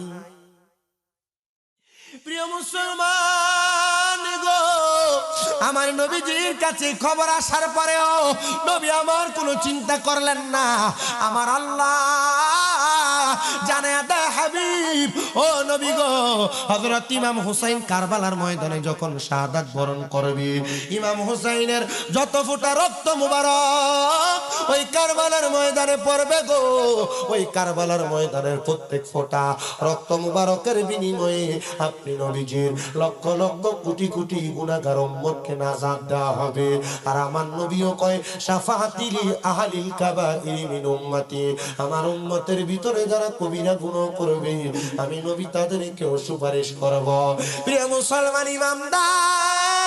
প্রিয় মুসলমান গো, আমার নবীজির কাছে খবর আসার পরেও নবী আমার কোনো চিন্তা করলেন না। আমার আল্লাহ জানে দে হাবিব ও নবী গো, হযরত ইমাম হুসাইন কারবালার ময়দানে যখন শাহাদাত বরণ করবে, ইমাম হুসাইনের যত ফোঁটা রক্ত মুবারক ওই কারবালার ময়দানে পড়বে গো, ওই কারবালার ময়দানের প্রত্যেক ফোঁটা রক্ত মুবারকের বিনিময়ে আপনি নবীজির লক্ষ লক্ষ কোটি কোটি গুনাহগার উম্মতকে নাজাত দেওয়া হবে। আর আমার নবীও কয় শাফাআতিলি আহলিল কাবাইর মিন উম্মতি, আমার উম্মতের ভিতরে যারা কবিরা গুনাহ করবে আমি নবী তাদেরকেও সুপারিশ করব। প্রিয় মুসলমান ইমানদার,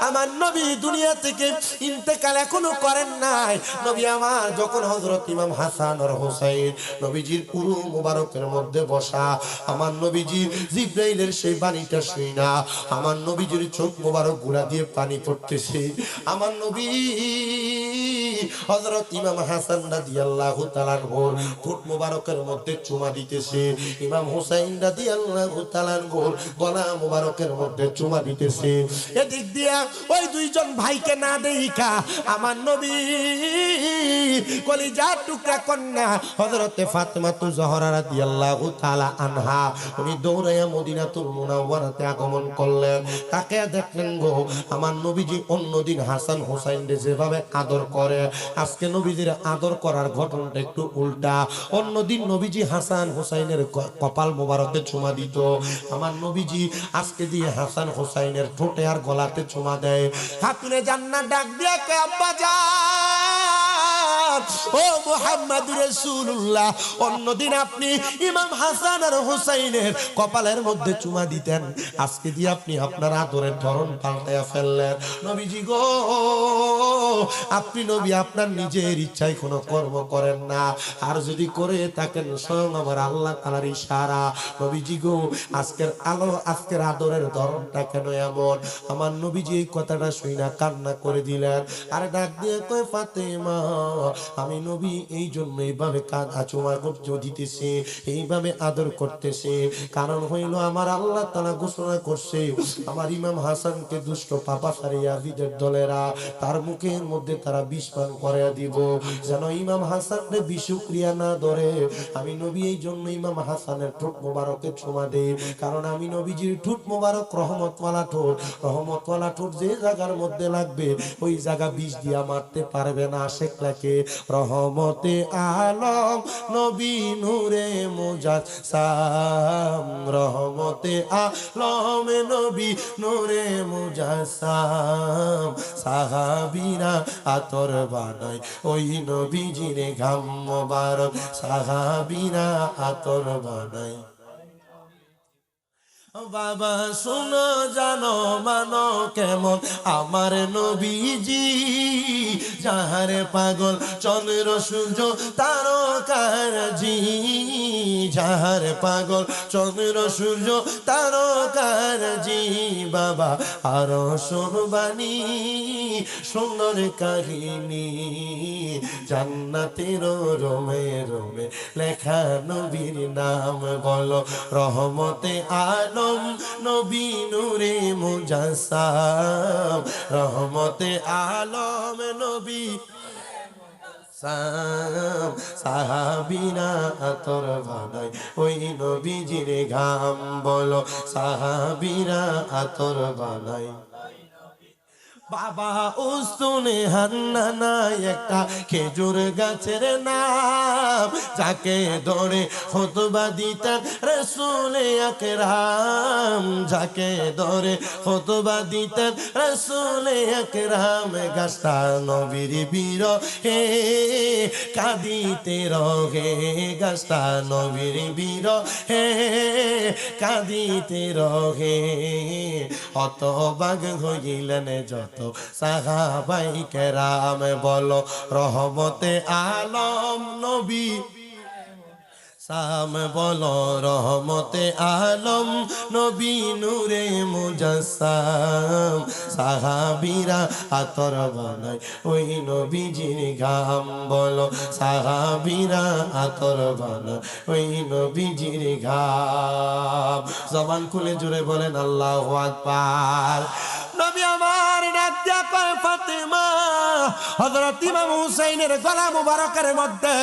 আমার নবী দুনিয়া থেকে ইন্তেকাল এখনো করেন নাই। নবী আমার যখন হযরত ইমাম হাসান আর হুসাইন নবীজির পুরো মুবারকের মধ্যে বসা, আমার নবীজির জিবরাইলের সেই বাণীটা শুই না, আমার নবীজির চোখ মুবারক গুলা দিয়ে পানি পড়তেছে। আমার নবী হযরত ইমাম হাসান রাদিয়াল্লাহু তাআলার ঠোঁট মুবারকের মধ্যে চুমা দিতেছে, ইমাম হুসাইন রাদিয়াল্লাহু তাআলার গলা মুবারকের মধ্যে চুমা দিতেছে। এদিক দিয়া ওই দুইজন ভাইকে না দেইখা আমার নবী কলিজার টুকরা কন্যা হযরতে ফাতেমাতুজ জোহরা রাদিয়াল্লাহু তাআলা আনহা উনি দৌড়াইয়া মদিনাতুল মুনাওয়ারাতে আগমন করলেন। তাকে দেখলেন গো, আমার নবীজি অন্যদিন হাসান হুসাইনকে যেভাবে আদর করে, আজকে নবীজির আদর করার ঘটনাটা একটু উল্টা। অন্যদিন নবীজি হাসান হুসাইনের কপাল মোবারকে চুমা দিত, আমার নবীজি আজকে দিয়ে হাসান হুসাইনের ঠোঁটে আর গলাতে চুমা দেয়। খাতুনে জান্নাত ডাক দিয়া কয় আব্বা যান ও মুহাম্মদুর রাসূলুল্লাহ, অন্যদিন আপনি ইমাম হাসান আর হুসাইনের কপালের মধ্যে চুমা দিতেন, আজকে দিয়ে আপনি আপনার আদরের ধরন পাল্টায়া ফেললেন। নবীজি গো, আপনি নবী আপনার নিজের ইচ্ছায় কোনো কর্ম করেন না, আর যদি করে থাকেন স্বয়ং আমার আল্লাহ তাআলার ইশারা। নবীজি গো, আজকের আলো আজকের আদরের ধরনটা কেন এমন? আমার নবীজি এই কথাটা শুই না কান্না করে দিলেন, আর ডাক দিয়ে কয় ফাতেমা, আমি নবী এই জন্য এইভাবে কাঁধা চুমা দিতেছি, এইভাবে আদর করতেছে, কারণ হইল আমার আল্লাহ তাআলা ঘোষণা করছে আমার ইমাম হাসানকে দুষ্ট পাপাচারী ইয়াজিদের দলেরা তার মুখের মধ্যে তারা বিষ পান করে দিব, যেন ইমাম হাসানকে বিশুকরিয়া না ধরে। আমি নবী এই জন্য ইমাম হাসানের ঠোঁট মোবারকে চুমা দেই, কারণ আমি নবীজির ঠোঁট মোবারক রহমতওয়ালা ঠোঁট, রহমতওয়ালা ঠোঁট যে জায়গার মধ্যে লাগবে ওই জায়গা বিষ দিয়া মারতে পারবে না। শেখলাকে রহমতে আলম নবী নূরে মুজাসসাম, রহমতে আলম নবী নূরে মুজাসসাম, সাহাবীরা আতর বানায় ওই নবীজির ঘাম মোবারক, সাহাবীরা আতর বানায়। বাবা শুনো জানো মানো কেমন আমার নবীজি, যাহার পাগল চন্দ্র সূর্য তারকার জি, যাহার পাগল চন্দ্র সূর্য তারকার জি। বাবা আরো শুনবানি সুন্দর কাহিনী, জান্নাতের রোমে রোমে লেখা নবীর নাম বলো, রহমতে আলম নবী নূরে মুজাসসাম, রহমতে আলম নবী সাহাবীরা আতর বানায় ওই নবীজির ঘাম বলো, সাহাবীরা আতর বানায়। বাবা উসুনে হান্নানা একটা খেজুর গাছের নাম, যাকে ধরে খুতবা দিতেন রাসূল আকরাম, যাকে ধরে খুতবা দিতেন রাসূল আকরাম। গাছটা নবীর বিরহে কাঁদিতে রহে, গাছটা নবীর বিরহে কাঁদিতে রহে। হতবাক হইলেন যত সাহাবাই কেরাম, বলো রহমতে আলম নবী সাম, বলো রহমতে আলম নবী নূরে মুজাসসাম। সাহাবীরা আতর বানায় ওই নবীজির ঘাম, বলো সাহাবীরা আতর বানায় ওই নবীজির ঘাম। জবান খুলে জুড়ে বলেন আল্লাহু আকবার। নবী আমার ডাক দিয়া কয় ফাতেমা, হযরত ইমাম হুসাইনের গলা মুবারকের মধ্যে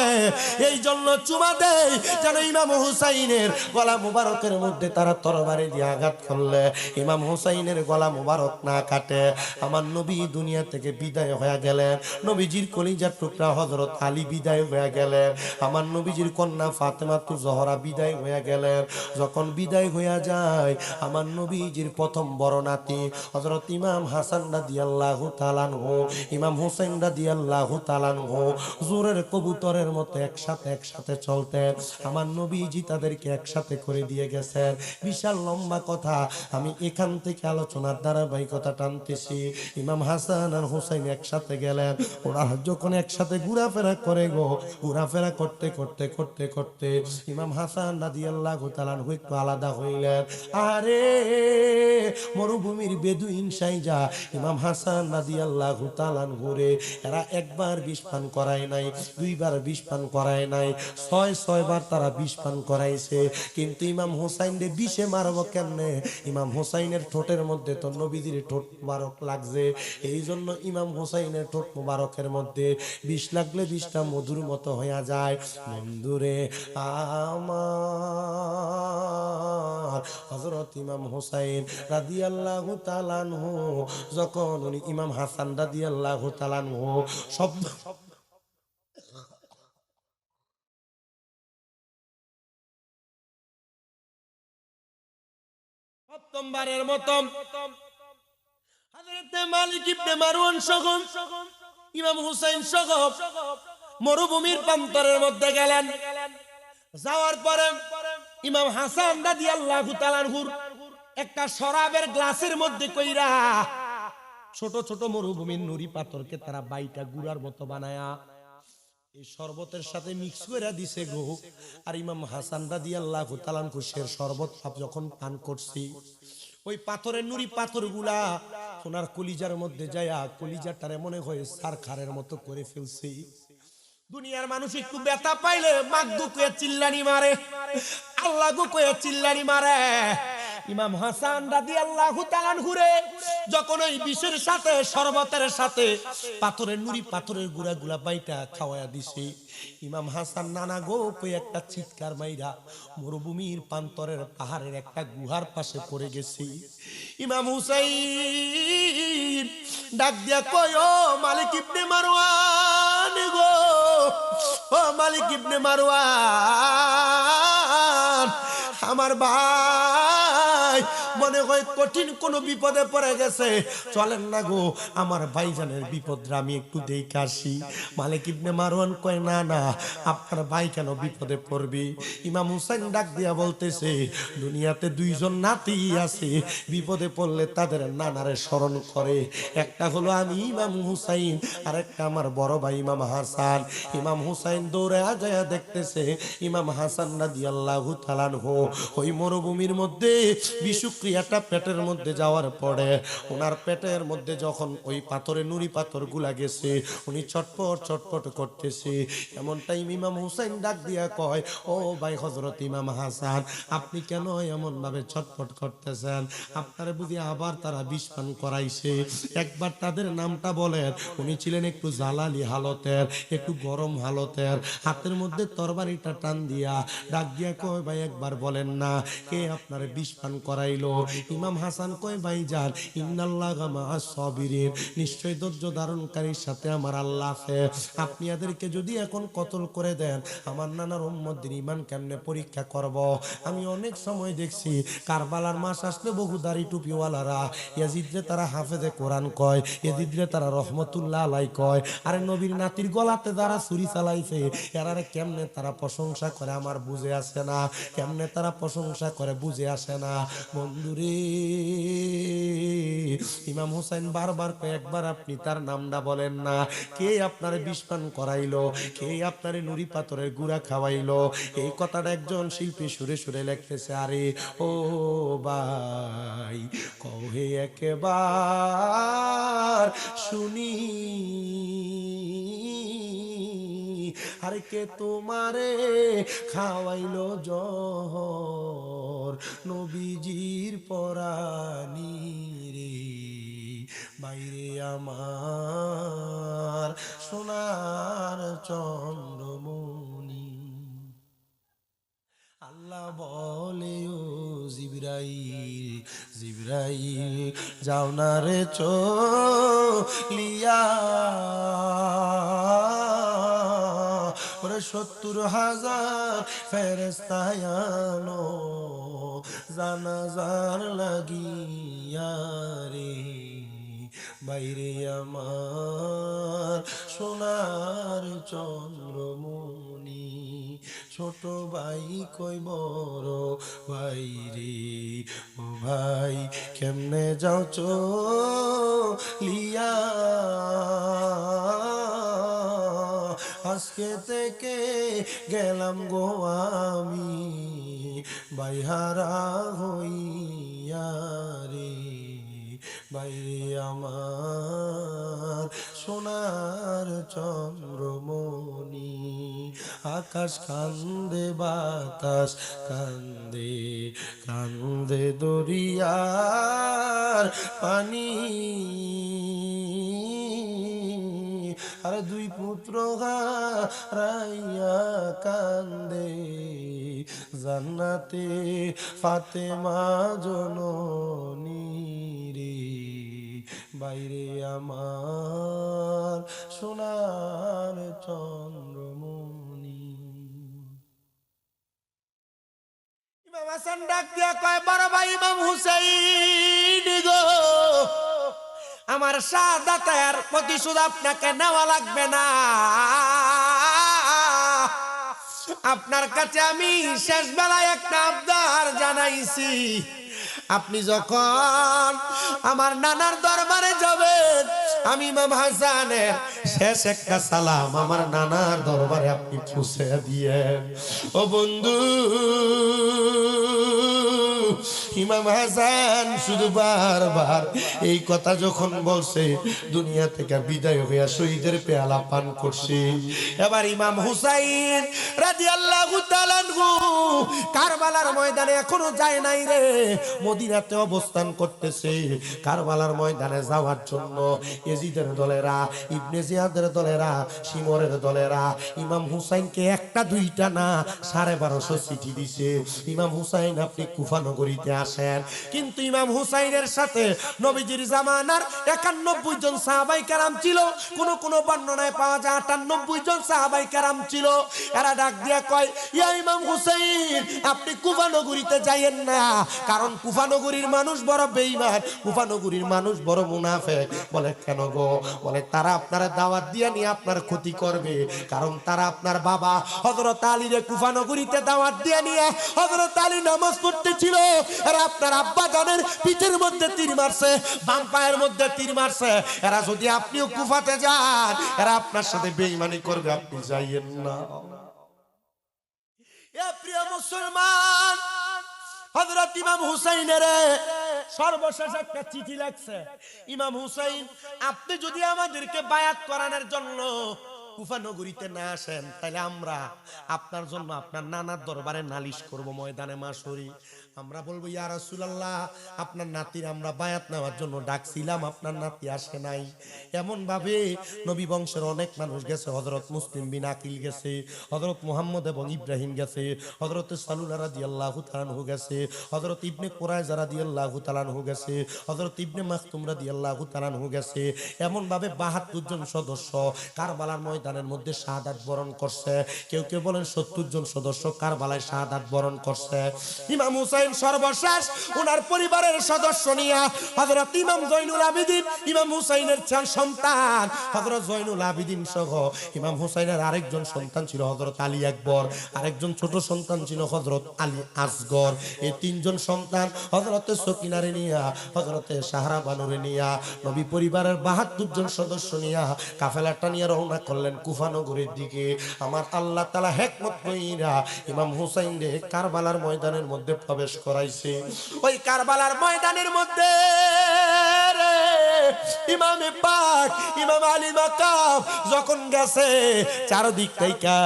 এই জন্য চুমা দেয় যেন ইমাম হুসাইনের গলা মুবারকের মধ্যে তারা তরবারি দিয়ে আঘাত করলে ইমাম হুসাইনের গলা মুবারক না কাটে। আমার নবী দুনিয়া থেকে বিদায় হয়ে গেলেন, নবীজির কলিজার টুকরা হযরত আলী বিদায় হয়ে গেলেন, আমার নবীজির কন্যা ফাতেমাতুজ জোহরা বিদায় হয়ে গেলেন। যখন বিদায় হয়ে যায় আমার নবীজির প্রথম বড় নাতি হযরত ইমাম হাসান রাদিয়াল্লাহু তাআলা আনহু, ইমাম হুসাইন রাদিয়াল্লাহু তাআলা আনহু জোরের কবুতরের মতো একসাথে চলতেন। আমার নবীজি তাদেরকে একসাথে করে দিয়ে গেছেন। বিশাল লম্বা কথা, আমি এখান থেকে আলোচনার ধারাবাহিকতা টানতেছি। ইমাম হাসান আর হুসাইন একসাথে গেলেন, ওরা যখন একসাথে ঘোরাফেরা করে গো, ঘোরাফেরা করতে করতে করতে করতে ইমাম হাসান রাদিয়াল্লাহু তাআলা আনহু একটু আলাদা হইলেন। আরে মরুভূমির বেদুইন সাইজা ইমাম হাসান রাদিয়াল্লাহু তাআলা আনহু রে এরা একবার বিষ পান করায় নাই, দুইবার বিষ পান করায় নাই, ছয় বার তারা বিষ পান করাইছে। কিন্তু ইমাম হুসাইন রে বিষে মারবো কেমনে? ইমাম হুসাইনের ঠোঁটের মধ্যে তো নবীজির ঠোঁট মুবারক লাগছে, এই জন্য ইমাম হুসাইনের ঠোঁট মুবারকের মধ্যে বিষ লাগলে বিষটা মধুর মতো হইয়া যায়। বন্ধুরে আমার হযরত ইমাম হুসাইন রাদিয়াল্লাহু তাআলা আনহু যখন উনি ইমাম হাসান রাদিয়াল্লাহু তাআলা আনহু শব্দ প্রথমবারের মতো হযরত মালিক ইবনে মারওয়ান সহ ইমাম হুসাইন সহ মরুভূমির প্রান্তরের মধ্যে গেলেন। যাওয়ার পরে ইমাম হাসান রাদিয়াল্লাহু তাআলা আনহুর একটা শরাবের গ্লাসের মধ্যে কইরা ছোট ছোট মরুভূমির নুরি পাথরকে তারা বাইটা গুড়ার মতো বানায়া এই শরবতের সাথে মিক্স করে দিছে গো। আর ইমাম হাসান রাদিয়াল্লাহু তাআলা আনহু সে শরবত যখন পান করছি, ওই পাথরের নুরি পাথরগুলা ওনার কলিজার মধ্যে যায়া কলিজাটারে মনে হয় সারখারের মতো করে ফেলছে। দুনিয়ার মানুষ একটু ব্যথা পাইলে মাগদু কয়ে চিল্লানি মারে, আল্লাহ গো কয়ে চিল্লানি মারে। ইমাম হাসান রাদিয়াল্লাহু তাআলা আনহু রে যখন ওই বিষের সাথে শরবতের সাথে পাথরের নুরি পাথরের গুড়াগুলা বাইটা খাওয়ায়া দিছে, ইমাম হাসান নানা গো কই একটা চিৎকার মাইরা মরুভূমির প্রান্তরের পাহাড়ের একটা গুহার পাশে পড়ে গেছে। ইমাম হুসাইন ডাক দিয়া কয় ও মালিক ইবনে মারওয়ান গো, ও মালিক ইবনে মারওয়ান, আমার ভাই মনে হয় কঠিন কোন বিপদে পড়ে গেছে, চলেন না গো আমার ভাইজানের বিপদটা আমি একটু দেখে আসি। মালিক ইবনে মারওয়ান কয় না না, আপনার ভাই কেন বিপদে পড়বে? ইমাম হুসাইন ডাক দিয়া বলতেছে দুনিয়াতে দুইজন নাতি আছে, বিপদে পড়লে তাদের নানারে স্মরণ করে, একটা হলো আমি ইমাম হুসাইন আর একটা আমার বড় ভাই ইমাম হাসান। ইমাম হুসাইন দৌড়ে যায় দেখতেছে ইমাম হাসান রাদিয়াল্লাহু তাআলা আনহু ওই মরুভূমির মধ্যে বিষক্রিয়াটা পেটের মধ্যে যাওয়ার পরে ওনার পেটের মধ্যে যখন ওই পাথরে নুরি পাথর গুলা গেছে উনি ছটপট ছটপট করতেছে। এমন টাইম ইমাম হুসাইন ডাক দিয়া কয় ও ভাই হযরত ইমাম হাসান, আপনি কেন এমন ভাবে ছটপট করতেছেন? আপনারা বুঝি আবার তারা বিষ পান করাইছে? একবার তাদের নামটা বলেন। উনি ছিলেন একটু জালালি হালতের, একটু গরম হালতের, হাতের মধ্যে তরবারিটা টান দিয়া ডাক দিয়া কয় ভাই একবার বলেন না কে আপনার বিষ পান করাইলো। ইমাম হাসান কয় ভাইজান ইন্নাল্লাহা মাআস সাবিরিন, নিশ্চয় ধৈর্য ধারণকারীর সাথে আমার আল্লাহ আছে। আপনি এদেরকে যদি এখন কতল করে দেন আমার নানার উম্মতদের ঈমান কেমনে পরীক্ষা করব? আমি অনেক সময় দেখছি কারবালার মাস আসলে বহু দাড়ি টুপিওয়ালারা ইয়াজিদরে তারা হাফেজে কোরআন কয়, ইয়াজিদরে তারা রহমতুল্লাহ আলাই কয়। আরে নবীর নাতির গলাতে যারা ছুরি চালাইছে এরারে কেমনে তারা প্রশংসা করে আমার বুঝে আসে না, কেমনে তারা প্রশংসা করে বুঝে আসে না। বন্ধুরে ইমাম হুসাইন বারবার কয়েকবার আপনি তার নামটা বলেন না। কে আপনারে বিষপান করাইলো, কে আপনারে নুরি পাথরের গুড়া খাওয়াইলো? এই কথাটা একজন শিল্পী সুরে সুরে লিখতেছে। আরে ও ভাই কহে একবার শুনি, আরে কে তোমারে খাওয়াইলো জহর নবীজির পরানি রে? বাইরে আমার সোনার চন্দ্রমণি। আল্লাহ বলে ও জিবরাইল, জিবরাইল যাও না রে চলিয়া, ওরে ৭০,০০০ ফেরেশতা আনো জানাজার লাগিয়া রে। বাইরে আমার সোনার চন্দ্রমণি, ছোট ভাই কই বড় ভাই রে? ও ভাই কেমনে যাও চলিয়া, আজকে থেকে গেলাম গো আমি বাইহারা হইয়া রে। বাইরে আমার সোনার চন্দ্রমণি, আকাশ কান্দে বাতাস কান্দে, কান্দে দরিয়ার পানি। আর দুই পুত্র হারাইয়া কান্দে জান্নাতে ফাতেমা জননী রে। বাইরে আমার সোনার চন্দ্রমণি। ইমাম হাসান ডাক দিয়া কয় বড় ভাই ইমাম হুসাইন গো, আমার শাহাদাতের প্রতিশোধ আপনাকে নেওয়া লাগবে না। আপনার কাছে আমি শেষ বেলায় একটা আবদার জানাইছি। আপনি যখন আমার নানার দরবারে যাবেন আমি ইমাম হাসানের শেষ একটা সালাম আমার নানার দরবারে আপনি পৌঁছে দিয়েন। ও বন্ধু, ইমাম হাসান শুধু বারবার এই কথা যখন বলছে দুনিয়া থেকে বিদায় হইয়া শহীদের পেয়ালা পান করছে। এবার ইমাম হুসাইন রাদিয়াল্লাহু তাআলা আনহু কারবালার ময়দানে এখনো যায় নাই রে, মদিনাতে অবস্থান করতেছে। কারবালার ময়দানে যাওয়ার জন্য ইয়াজিদের দলেরা, ইবনে জিয়াদের দলেরা, শিমরের দলেরা ইমাম হুসাইনকে একটা দুইটা না 1250 চিঠি দিছে, ইমাম হুসাইন আপনি কুফা নগরীতে আসেন। কিন্তু ইমাম হুসাইনের সাথে নবীজির জামানার 91 জন সাহাবায়ে কেরাম ছিল, কোন কোন বর্ণনায় পাওয়া যায় 98 জন সাহাবায়ে কেরাম ছিল। এরা ডাক দিয়া কয় ইয়া ইমাম হুসাইন আপনি কুফা নগরীতে যাইয়েন না, কারণ কুফা নগরীর মানুষ বড় বেঈমান, কুফা নগরীর মানুষ বড় মুনাফিক। বলে কেন গো? বলে তারা আপনার দাওয়াত দিয়ে নিয়ে আপনার ক্ষতি করবে, কারণ তারা আপনার বাবা হযরত আলীর কুফা নগরীতে দাওয়াত দিয়ে নিয়ে হযরত আলী নামাজ পড়তেছিল, আর আপনার আব্বা জানের পিঠের মধ্যে তীর মারছে, বাম পায়ের মধ্যে তীর মারছে। এরা যদি আপনিও কুফাতে যান এরা আপনার সাথে বেঈমানি করবে, আপনি যাইয়েন না। এ প্রিয় মুসলমান, হযরত ইমাম হুসাইনের সর্বশেষ একটা চিঠি লাগছে। ইমাম হুসাইন আপনি যদি আমাদেরকে বায়াত করানোর জন্য কুফা নগরীতে না আসেন তাহলে আমরা আপনার জন্য আপনার নানার দরবারে নালিশ করব ময়দানে মাশরি। আমরা বলবো ইয়া রাসূলুল্লাহ, আপনার নাতির আমরা বায়াত নেওয়ার জন্য ডাকছিলাম, আপনার নাতি আসে নাই। এমন ভাবে নবী বংশের অনেক মানুষ গেছে, হযরত মুসলিম বিন আকিল গেছে, হযরত মুহাম্মদ এবং ইব্রাহিম গেছে, হযরত সালুলা রাদিয়াল্লাহু তাআলা আনহু গেছে, হযরত ইবনে কুরাইজা রাদিয়াল্লাহু তাআলা আনহু গেছে, হযরত ইবনে মাখতুম রাদিয়াল্লাহু তাআলা আনহু গেছে। এমন ভাবে 72 জন সদস্য কারবালার ময়দানের মধ্যে শাহাদাত বরণ করছে। কেউ কেউ বলেন 70 জন সদস্য কারবালায় শাহাদাত বরণ করছে। ইমাম হুসাইন সর্বশেষ ওনার পরিবারের সদস্য নিয়ে হযরত ইমাম জয়নুল আবেদিন, ইমাম হুসাইনের চার সন্তান হযরত জয়নুল আবেদিন সহ ইমাম হুসাইনের আরেকজন সন্তান ছিল হযরত আলী আকবর, আরেকজন ছোট সন্তান ছিল হযরত আলী আসগর। এই তিনজন সন্তান হযরতে সকিনারে নিয়া, হযরতে সাহারা বানুরে নিয়া, নবী পরিবারের 72 জন সদস্য নিয়া কাফেলাটা নিয়ে রওনা করলেন কুফা নগরীর দিকে। আমার আল্লাহ তাআলা হিকমত কইরা ইমাম হুসাইন রে কারবালার ময়দানের মধ্যে প্রবেশ করাইছে। ওই কারবালার ময়দানের মধ্যে ইমামে পাক ইমাম আলী মাকাম যখন গেছে, চারদিক থেকে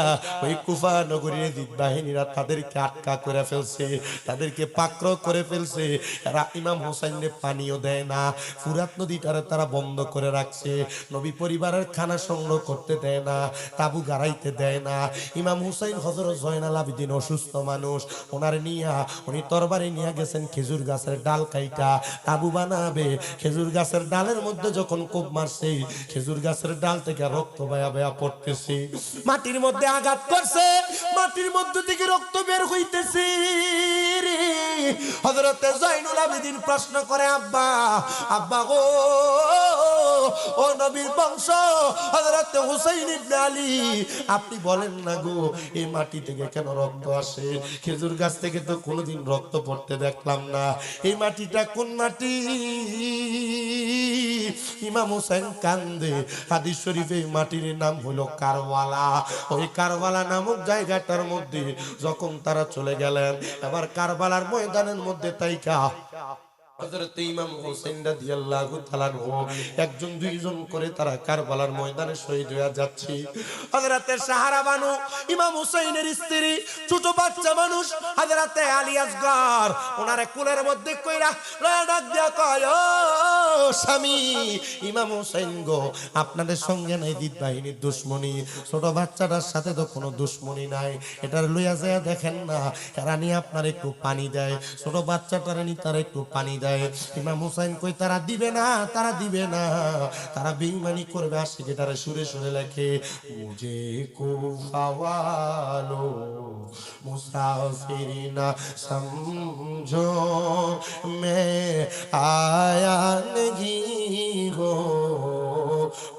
ওই কুফা নগরীর জিদ বাহিনীরা তাদেরকে আটকা করে ফেলছে, তাদেরকে পাকড় করে ফেলছে। এরা ইমাম হুসাইনকে পানিও দেয় না, ফুরাত নদীটারে তারা বন্ধ করে রাখছে, নবী পরিবারের খানা সংগ্রহ করতে দেয় না, তাবু গাড়াইতে দেয় না। ইমাম হুসাইন হযরত জয়নাল আবেদিন অসুস্থ মানুষ, ওনার নিয়া উনি তরবারি নিয়ে গেছেন খেজুর গাছের ডাল কাইটা তাবু বানাবে। খেজুর গাছের ডালের মধ্যে যখন কোপ মারছে, খেজুর গাছের ডাল থেকে রক্ত বয়া বয়া পড়তেছে, মাটির মধ্যে আঘাত করছে, মাটির মধ্যে থেকে রক্ত বের হইতেছে। হযরত জয়নুল আবেদিন প্রশ্ন করে, আব্বা আব্বা গো, ও নবীর বংশ হযরত হুসাইন ইবনে আলী, আপনি বলেন না গো এই মাটি থেকে কেন রক্ত আসে? খেজুর গাছ থেকে তো কোনোদিন রক্ত পড়তে দেখলাম না, এই মাটিটা কোন মাটি? ইমাম হুসাইন কান্দে। হাদিস শরীফে মাটির নাম হলো কারবালা। ওই কারবালা নামক জায়গাটার মধ্যে যখন তারা চলে গেলেন, এবার কারবালার ময়দানের মধ্যে তাইকা হযরত ইমাম হুসাইন রাদিয়াল্লাহু তাআলা একজন দুইজন করে তারা কারবালার ময়দানে শহীদ হয়ে যাচ্ছে। হযরতে সাহারা বানু ইমাম হুসাইনের স্ত্রী, ছোট বাচ্চা মানুষ হযরতে আলী আসগর, ওনারে কোলের মধ্যে কইরা ডাক দিয়া কয়, ও স্বামী ইমাম হুসাইন গো, আপনাদের সঙ্গে নাই জিদ বাহিনীর দুশমনি, ছোট বাচ্চাটার সাথে তো কোনো দুশমনি নাই, এটার লইয়া যায় দেখেন না, এরা নিয়ে আপনার একটু পানি দেয়, ছোট বাচ্চাটার নিয়ে তারা একটু পানি দেয়। ইমাম হুসাইন কই তারা দিবে না, তারা দিবে না, তারা বেঈমানি করবে। আশিকে তারা সুরে সুরে লেখে, মুঝে কুফা ওয়ালো মুসাফির না সমঝো, মে আয়া नहीं हो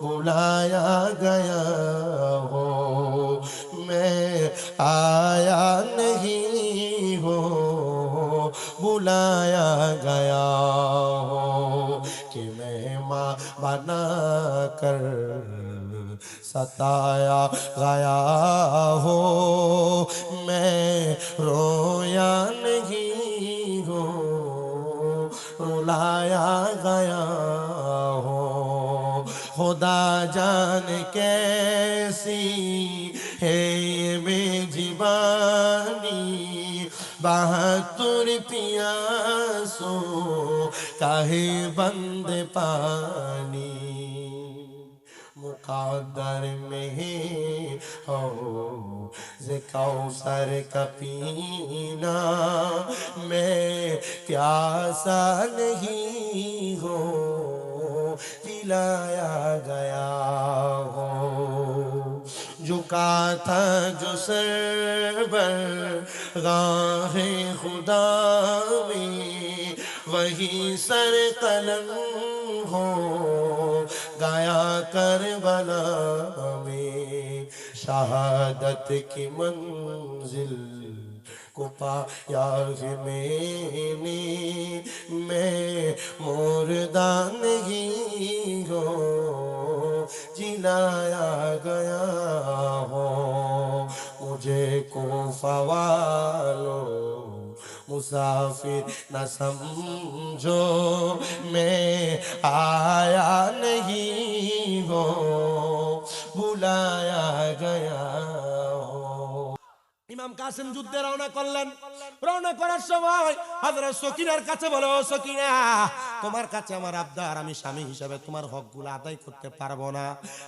बुलाया गया हो, मैं आया नहीं हो बुलाया गया हो, कि मेहमान बना कर सताया गया हो, मैं रोया नहीं हो रुलाया गया हो, खुदा जान कैसी है बेज़ुबानी, बहादुर पियासो काहे बंद पानी, मुक़द्दर में हो ज़े कौसर का पीना, मैं प्यासा नहीं हो पिलाया गया हो, झुका था जो सर पर गाहे खुदा में, वही सर कलम हो गाया करबला में, शहादत की मंजिल को पाया है मैंने, मैं मुर्दा नहीं हो जिलाया गया हो, मुझे कुफा वालो मुसाफिर न समझो, मैं आया नहीं हो बुलाया ইমাম কাসেম যুদ্ধে রওনা করলেন। রওনা করার সময় হযরত সকিনার কাছে বলে, ও সকিনা, তোমার কাছে আমার আবদার, আমি স্বামী হিসেবে তোমার হকগুলো আদায় করতে পারবো না।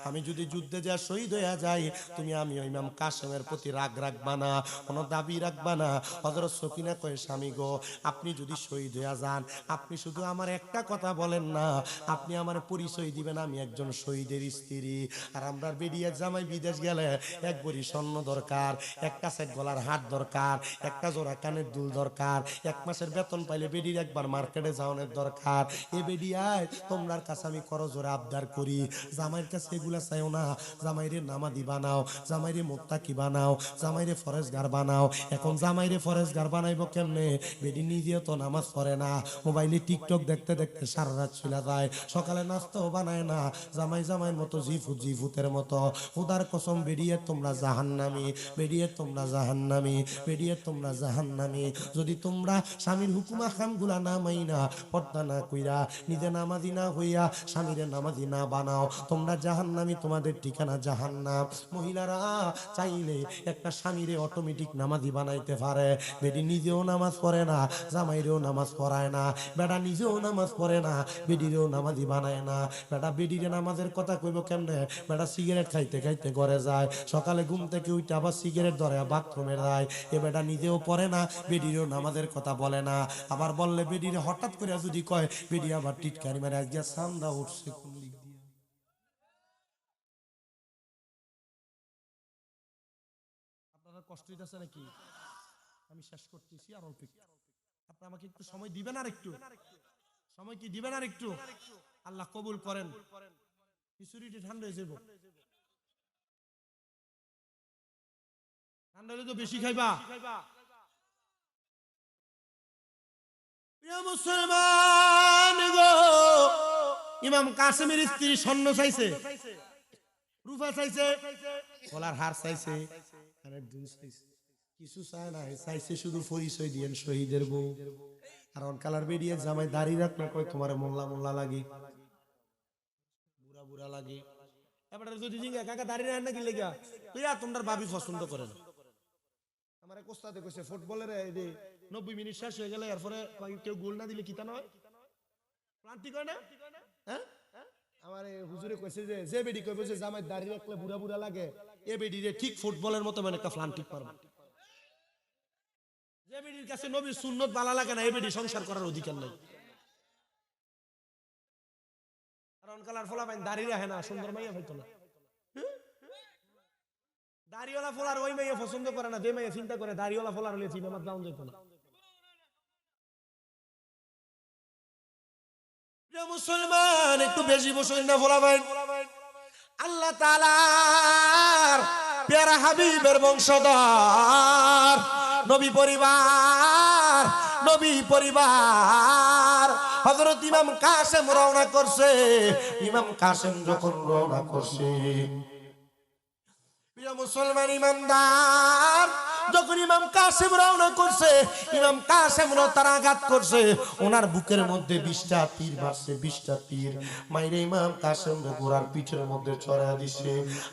আমি যদি যুদ্ধে যা শহীদ হয়ে যাই, তুমি আমি ইমাম কাসেমের প্রতি রাগ রাখবা না, কোনো দাবি রাখবা না। হযরত সকিনা কয়, স্বামী গো, আপনি যদি শহীদ হয়ে যান, আপনি শুধু আমার একটা কথা বলেন না, আপনি আমার পরিচয় দিবেন আমি একজন শহীদের স্ত্রী। আর আমরা বেরিয়ে জামাই বিদেশ গেলে এক ভরি স্বর্ণ দরকার, একটা সেট গলার হাট দরকার, একটা জোড়া কানের দুল দরকার, এক মাসের বেতন পাইলে বেডির একবার মার্কেটে যাওয়ানোর দরকার। এ বেডিয়ায় তোমরার কাছে আমি করো জোরে আবদার করি, জামাইয়ের কাছে এগুলা চাইও না। জামাইরে নামাজি বানাও, জামাইরে মোত্তাকি বানাও, জামাইরে ফরেজগার বানাও। এখন জামাইরে ফরেজগার বানাইবো কেমনে? বেডি নিজেও তো নামাজ পড়ে না, মোবাইলে টিকটক দেখতে দেখতে সারা রাত চলে যায়, সকালে নাস্তাও বানায় না। জামাইয়ের মতো জিফুতের মতো। খোদার কসম, বেরিয়ে তোমরা জাহান্নামী, বেরিয়ে তোমরা জাহান্নামী, বেরিয়ে তোমরা জাহান্নামী। যদি তোমরা স্বামীর হুকুম আহকামগুলা না মাইনা, পর্দা না কইরা, নিজে নামাজি না হইয়া স্বামীরে নামাজি না বানাও, তোমরা জাহান্নামী, তোমাদের ঠিকানা জাহান্নাম। মহিলারা চাইলে একটা স্বামীরে অটোমেটিক নামাজি বানাইতে পারে। বেডি নিজেও নামাজ পড়ে না, জামাইরেও নামাজ পড়ায় না, বেটা নিজেও নামাজ পড়ে না, বেডিরেও নামাজি বানায় না। বেটা বেডিরে নামাজের কথা কইব কেমনে? বেটা সিগারেট খাইতে খাইতে ঘরে যায়, সকালে ঘুম থেকে উঠে আবার সিগারেট ধরে বাথরুমে যায়। এ বেটা নিজেও পড়ে না, বেডিরেও নামাজের কথা বলে না। আবার বললে বেডিরে হঠাৎ করে যদি কয়, বেডি আবার টিটকারি মারে, আজকে সান্দা উঠছে কোন দিক দিয়ে। আপনারা কষ্ট হইতেছে নাকি? আমি শেষ করতেছি আর অল্প একটু। আপনি আমাকে একটু সময় দিবেন, আর একটু সময় কি দিবেন? আর একটু আল্লাহ কবুল করেন। খিচুড়িটি ঠান্ডা হয়ে যাব, ঠান্ডা হলে তো বেশি খাইবা। প্রিয় মুসলমান গো, ইমাম কাসেমের স্ত্রী স্বর্ণ চাইছে, রূপা চাইছে, গলার হার চাইছে, কানের দুল চাইছে, কিছু চায় না, চাইছে শুধু পরিচয় দিয়েন শহীদের বউ। আর অনকালার বেরিয়ে জামাই দাঁড়িয়ে রাখ না, কয় তোমার মোল্লা মোল্লা লাগে, বুড়া বুড়া লাগে। এবারে যদি জিঙ্গা কাকা দাঁড়িয়ে রাখ না কি লেগা, তুই আর তোমার ভাবি পছন্দ করে না। আমার কোস্তাতে কইছে ফুটবলের 90 মিনিট শেষ হয়ে গেলে এরপরে কেউ গোল না দিলে কিতা নয়, প্লান্টি কয় না? হ্যাঁ, আমার হুজুরে কইছে যে বেডি কইবে যে জামাই দাঁড়িয়ে রাখলে বুড়া বুড়া লাগে, এ বেডি রে ঠিক ফুটবলের মতো মানে একটা প্লান্টি পারবে। যে বেডির কাছে নবীর সুন্নত ভালো লাগে না, এ বেডি সংসার করার অধিকার নাই। কারণ কালার ফলা বাইন দাঁড়িয়ে রাখে না, সুন্দর মাইয়া হইতো না। দাড়িওয়ালা ফলার ওই মেয়ে পছন্দ করে না, যে মেয়ে চিন্তা করে দাড়িওয়ালা ফলার হলে সিনেমার দাম যেত না। মুসলমান একটু বেশি বসে না ফলা ভাই, আল্লাহ তাআলার প্যারা হাবিবের বংশধর, নবী পরিবার, নবী পরিবার। হযরত ইমাম কাসেম রওনা করছে। ইমাম কাসেম যখন রওনা করছে, প্রিয় মুসলমান ইমানদার, যখন ইমাম কাসেম রওনা করছে, ইমাম কাসেম তার আঘাত করছে, ওনার বুকের মধ্যে 20টা তীর মারছে, 20টা তীর মাইরে ইমাম কাসেম ঘোড়ার পিঠের মধ্যে চড়া দিছে।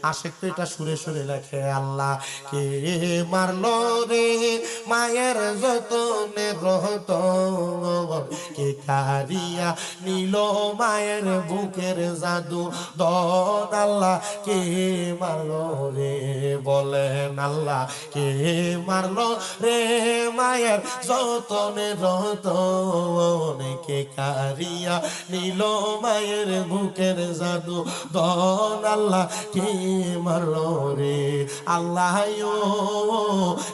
আশেক তো এটা সুরে সুরে লেখে, আল্লাহ কে মারলো রে মায়ের যতনে রহত, কে কারিয়া নিল মায়ের বুকের জাদু দন, আল্লাহ কে মারলো রে, বলেন আল্লাহ কে মারলো রে মায়ের যতনে রতন, কে কারিয়া নিল মায়ের বুকের জাদু দন, আল্লাহ কে মারলো রে। আল্লাহ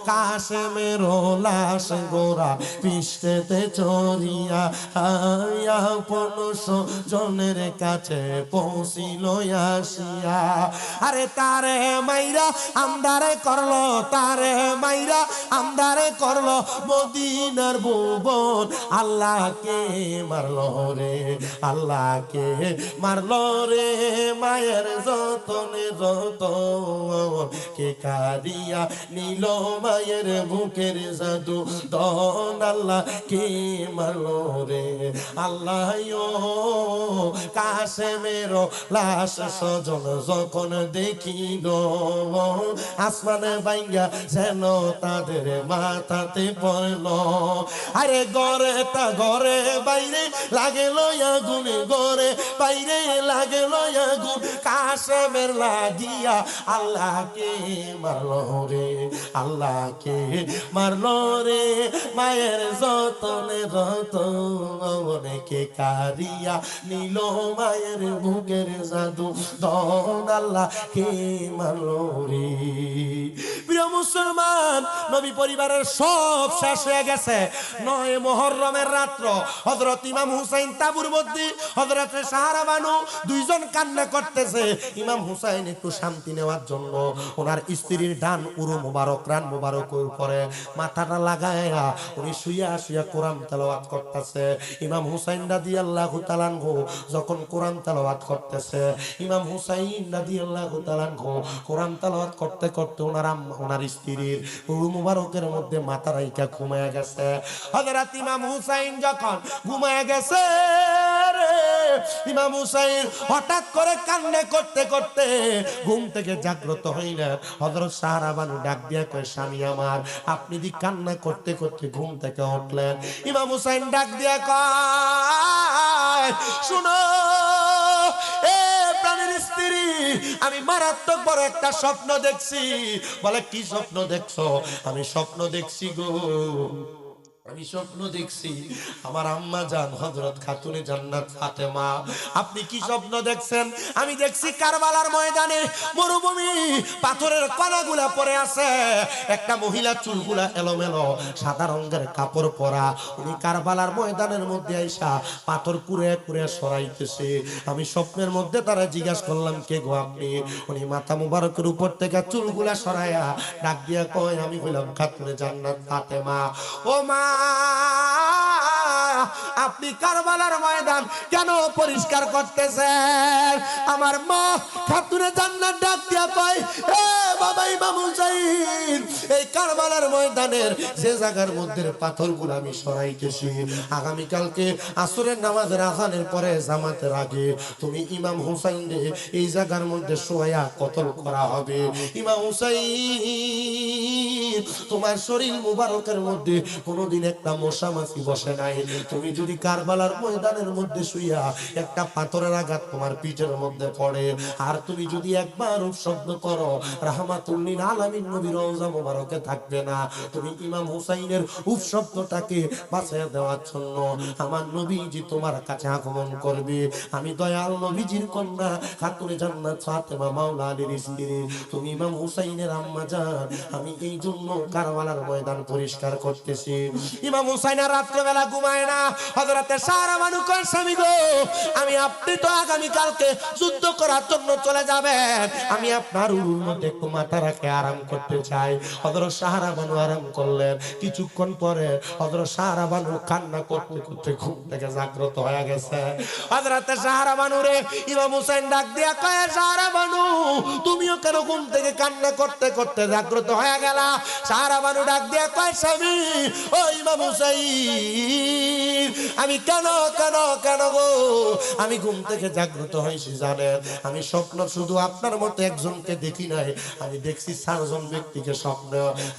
কাসেমের লাশ গোরা পিষ্টেতে চড়িয়া আপন জনের কাছে পৌঁছিল আসিয়া। আরে তারে মাইরা আমদারে করলো, তারে মাইরা আমদারে করলো মদিনার ভুবন, আল্লাহকে মারলো রে, আল্লাহকে মারলো রে মায়ের যতনে যতন, কে কারিয়া নিল মায়ের বুকের জাদু দন, আল্লাহ কে মারলো রে। আল্লাহ কাসেমের লাশ স্বজন যখন দেখিল, আসমানে বাইঙ্গা যেন তাদের মাথাতে পড়ল। আরে ঘরেটা ঘরে বাইরে লাগেল আগুন, ঘরে বাইরে লাগেল আগুন, কাশেমের লাগিয়া আল্লাহকে মারলো রে, আল্লাহকে মারলো রে। মায়ের যতনে যতনে কারিয়া নিল মায়ের বুকের জাদু, দন আল্লাহকে মারলো রে। প্রিয় মুসলমান, নবী পরিবারের সব শেষ হয়ে গেছে। 9 মুহররমের রাত্র হযরত ইমাম হুসাইন তাবুর মধ্যে, হযরত সাহারা বানু দুইজন কান্না করতেছে। ইমাম হুসাইন একটু শান্তি নেওয়ার জন্য ওনার স্ত্রীর ডান উরু মুবারক, রান মুবারক উপরে মাথাটা লাগায়া উনি শুইয়া শুইয়া কোরআন তেলাওয়াত করতেছে। ইমাম হুসাইন রাদিয়াল্লাহু তাআলা আনহু যখন কোরআন তেলাওয়াত করতেছে, ইমাম হুসাইন রাদিয়াল্লাহু তাআলা আনহু কোরআন তেলাওয়াত করতে করতে ওনার স্ত্রীর উরু মুবারকের মধ্যে মাথা রাইখা ঘুমায়া গেছে। হযরত ইমাম হুসাইন যখন ঘুমায়া গেছে রে, ইমাম হুসাইন হঠাৎ করে কান্না করতে করতে ঘুম থেকে জাগ্রত হইলেন। হযরত সাহারা বানু ডাক দিয়া কয়, স্বামী আমার, আপনি দি কান্না করতে করতে ঘুম থেকে উঠলেন? ইমাম হুসাইন ডাক দিয়া কয়, শুনো এ প্রাণের স্ত্রী, আমি মারাত্মক বড় একটা স্বপ্ন দেখছি। বলে, কি স্বপ্ন দেখছো? আমি স্বপ্ন দেখছি গো, আমি স্বপ্ন দেখছি আমার আম্মা জান হযরত খাতুনে জান্নাত ফাতেমা। আপনি কি স্বপ্ন দেখছেন? আমি দেখছি কারবালার ময়দানে মরুভূমি, পাথরের কণাগুলা পড়ে আছে, একটা মহিলা চুলগুলা এলোমেলো, সাদা রঙের কাপড় পরা, উনি কারবালার ময়দানের মধ্যে আইসা পাথর কুড়ে কুড়ে সরাইতেছে। আমি স্বপ্নের মধ্যে তারা জিজ্ঞাসা করলাম, কে গো আপনি? উনি মাথা মুবারকের উপর থেকে চুলগুলা সরাইয়া ডাক দিয়া কয়, আমি হইলাম খাতুনে জান্নাত ফাতেমা। ও মা, আপনি কারবালার ময়দান কেন পরিষ্কার করতেছেন? আমার মা খাতুনে জান্নাত ডাক দিয়া কয়, এ বাবা ইমাম হুসাইন, এই কারবালার ময়দানের যে জায়গার মধ্যে পাথরগুলো আমি সরাইতেছি, আগামী কালকে আসরের নামাজের আযানের পরে জামাতের আগে তুমি ইমাম হুসাইনকে এই জায়গার মধ্যে শোয়া কতল করা হবে। ইমাম হুসাইন, তোমার শরীর মুবারকের মধ্যে কোনোদিন একটা মশা মাছি বসে নাই। তুমি যদি কারবালার ময়দানের মধ্যে শুইয়া একটা পাথরের আঘাত তোমার পিঠের মধ্যে পড়ে, আর তুমি যদি একবার শব্দ করো, রাহমাতুল লিল আলামিন নবীর রওজা মুবারকে থাকবে না। তুমি ইমাম হুসাইনের উফ শব্দটাকে বাঁচিয়ে দেওয়ার জন্য আমার নবীজি তোমার কাছে আগমন করবে। আমি দয়াল নবীজির কন্যা খাতুনে জান্নাত ফাতেমা মাওলা আলীর স্ত্রী, তুমি ইমাম হুসাইনের আম্মা জান, আমি এই জন্য কারবালার ময়দান পরিষ্কার করতেছি। ইমাম হুসাইন রাত্রেবেলা ঘুমায় না। হযরতে সাহারা বানু কয়, স্বামী গো, আমি আপনি তো আগামী কালকে যুদ্ধ করার জন্য চলে যাবেন, আমি আপনার উরুর মধ্যে একটু মাথা রাখে আরাম করতে চাই। হযরত সাহারা বানু আরাম করলেন। কিছুক্ষণ পরে হযরত সাহারা বানু কান্না করতে করতে ঘুম থেকে জাগ্রত হয়ে গেছে। হযরতে সাহারা বানু রে ইমাম হুসাইন ডাক দিয়া কয়, সাহারা বানু, তুমিও কেন ঘুম থেকে কান্না করতে করতে জাগ্রত হয়ে গেলা? সাহারা বানু ডাক দিয়া কয়, স্বামী ও ইমাম হুসাইন, আমি কেন কেন কেন গো আমি ঘুম থেকে জাগ্রত হয়েছি জানেন? আমি স্বপ্ন শুধু আপনার মতো একজনকে দেখি নাই, আমি দেখছি 4 জন ব্যক্তিকে স্বপ্ন।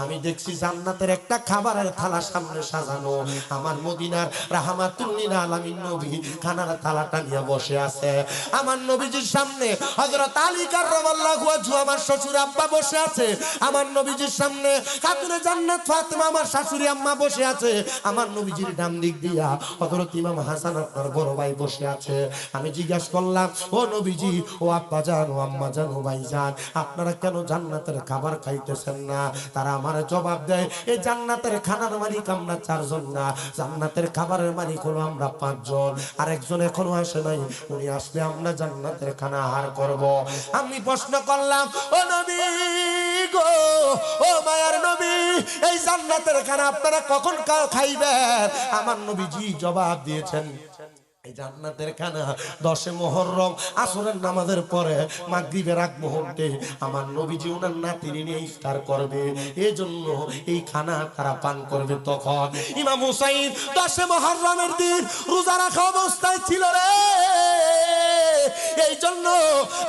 আমি দেখছি জান্নাতের একটা খাবারের থালা সামনে সাজানো, আমার মদিনার রাহমাতুল লিল আলামিন নবী খানার থালাটা নিয়ে বসে আছে। আমার নবীজির সামনে হযরত আলী কাররামাল্লাহু ওয়াজহু আমার শ্বশুর আব্বা বসে আছে। আমার নবীজির সামনে খাতুনে জান্নাত ফাতেমা আমার শাশুড়ি আম্মা বসে আছে। আমার নবীজির ডান দিক দিয়া হযরত ইমাম হাসান আপনার বড় ভাই বসে আছে। আমি জিজ্ঞাসা করলাম, ও নবীজি, ও আব্বা জান, ও আম্মা জান, ও ভাই জান, আপনারা কেন জান্নাতের খাবার খাইতেছেন না? তারা আমার জবাব দেয়, এই জান্নাতের খানার মালিক আমরা 4 জন না, জান্নাতের খাবারের মালিক হলো আমরা 5 জন। আরেকজন এখনো আসে নাই, উনি আসলে আমরা জান্নাতের খানা আহার করব। আমি প্রশ্ন করলাম, ও নবী গো, ও মায়ার নবী, এই জান্নাতের খানা আপনারা কখন খাইবেন? আমার নবীজি জবাব দিয়েছেন, এই জান্নাতের খানা 10 মুহররম আসরের নামাজের পরে মাগরিবের আগ মুহূর্তে আমার নবীজি ওনার নাতির নিয়ে ইফতার করবে, এজন্য এই খানা তারা পান করবে। তখন ইমাম হুসাইন 10 মুহররমের দিন রোজা রাখা অবস্থায় ছিল রে। এই জন্য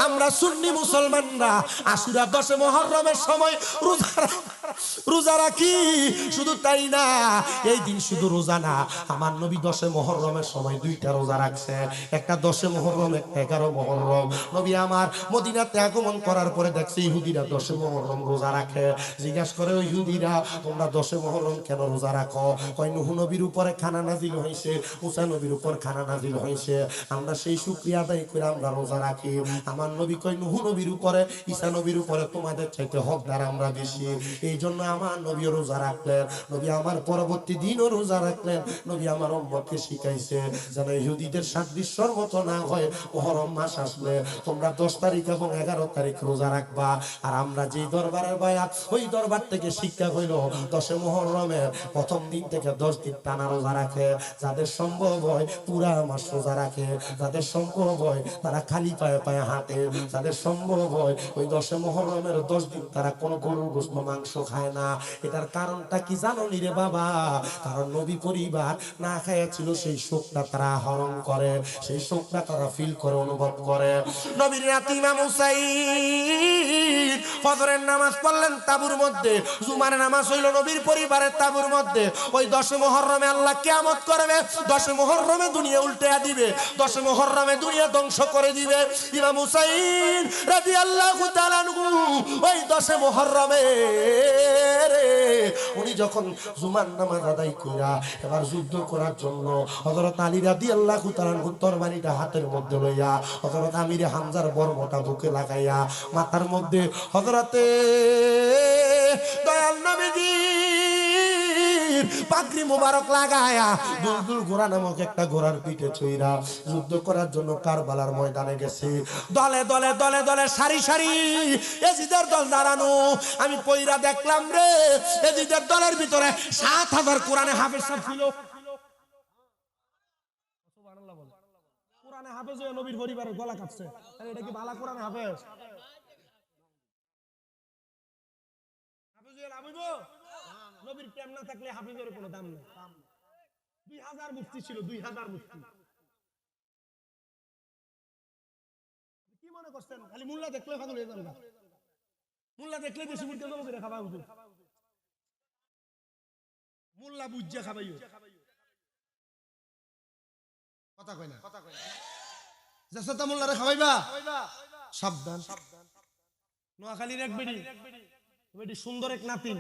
আমরা সুন্নি মুসলমানরা আশুরা 10 মুহররমের সময় রোজা রোজা রাখি। শুধু তাই না, এই দিন শুধু রোজা না, আমার নবী 10 মুহররমের সময় 2টা রোজা রাখছে, একটা 10 মুহররম, একটা 11 মুহররম। নবী আমার মদিনাতে আগমন করার পরে দেখছে ইহুদিরা 10 মুহররম রোজা রাখে। জিজ্ঞাসা করে, ওই ইহুদিরা তোমরা 10 মুহররম কেন রোজা রাখো? কয় নূহ নবীর উপরে খানা নাজিল হয়েছে, মুসা নবীর উপর খানা নাজিল হয়েছে, আমরা সেই শুকরিয়া আদায় করে আমরা রোজা রাখি। আমার নবী কয়, নূহ নবীর উপরে, ঈসা নবীর উপরে তোমাদের চাইতে হকদার আমরা বেশি, এই জন্য আমার নবী রোজা রাখলেন। নবী আমার পরবর্তী দিনও রোজা রাখলেন। নবী আমার উম্মতকে শিখাইছে যেন ইহুদিদের সাদৃশ্যর মতো না হয়, মুহররম মাস আসলে তোমরা 10 তারিখ এবং 11 তারিখ রোজা রাখবা। আর আমরা যেই দরবারের বায়াত, ওই দরবার থেকে শিক্ষা হইল 10 মুহররমের প্রথম দিন থেকে 10 দিন টানা রোজা রাখে। যাদের সম্ভব হয় পুরা মাস রোজা রাখে, যাদের সম্ভব হয় তারা খালি পায়ে পায়ে হাঁটে, যাদের সম্ভব হয় ওই 10 মুহররমের 10 দিন তারা কোনো গরুর গোশত মাংস খায় না। এটার কারণটা কি জানো নি রে বাবা? কারণ নবী পরিবার না খাইয়াছিল, সেই শোকটা তারা আহরণ করে, সেই শোকটা তারা ফিল করে, অনুভব করে। নবীর নাতি ইমাম হুসাইন ফজরের নামাজ পড়লেন তাঁবুর মধ্যে, জুমার নামাজ হইল নবীর পরিবারের তাঁবুর মধ্যে। ওই 10 মুহররমে আল্লাহ কিয়ামত করবে, 10 মুহররমে দুনিয়া উল্টে দিবে, 10 মুহররমে দুনিয়া ধ্বংস করে দিবে। ইমাম হুসাইন রাদিয়াল্লাহু তাআলা আনহু ওই 10 মুহররমে উনি যখন জুমার নামাজ আদায় কইরা এবার যুদ্ধ করার জন্য হযরত আলী রাদিয়াল্লাহু তাআলা আনহু তরবারিটা হাতের মধ্যে লইয়া হযরত আমির হামজার বর্মটা বুকে লাগাইয়া মাথার মধ্যে হযরতে দয়াল নবীজি পাগড়ি মোবারক লাগায়া দুলদুল ঘোড়া নামক একটা ঘোড়ার পিঠে চইরা যুদ্ধ করার জন্য কারবালার ময়দানে গেছে। দলে দলে দলে দলে সারি সারি এজিদের দল দাঁড়ানো। আমি পয়রা দেখলাম রে, এজিদের দলের ভিতরে 7000 কোরআনে হাফেজ সব ছিল। সুবহানাল্লাহ বলে, কোরআনে হাফেজ হয়ে নবীর পরিবারের গলা কাটছে। আরে এটা কি ভালো কোরআনে হাফেজ? হাফেজ হয়ে লাভ হইবো? নবীর প্রেম না থাকলে হাফেজের কোনো দাম নেই। 2000 মুফতি ছিল, 2000 মুফতি। কি মনে করছেন খালি মোল্লা দেখলে পাগল হয়ে যাবেন? মোল্লা দেখলে বেশি মুরগি জমা করে খাওয়া উচিত। মোল্লা বুঝে খাবাইও, কথা কয় না, কথা কয় না। যেসা মোল্লারে খাওয়াইবা সাবধান। নোয়াখালীর এক বেডি, বেডি সুন্দর এক নাতিন,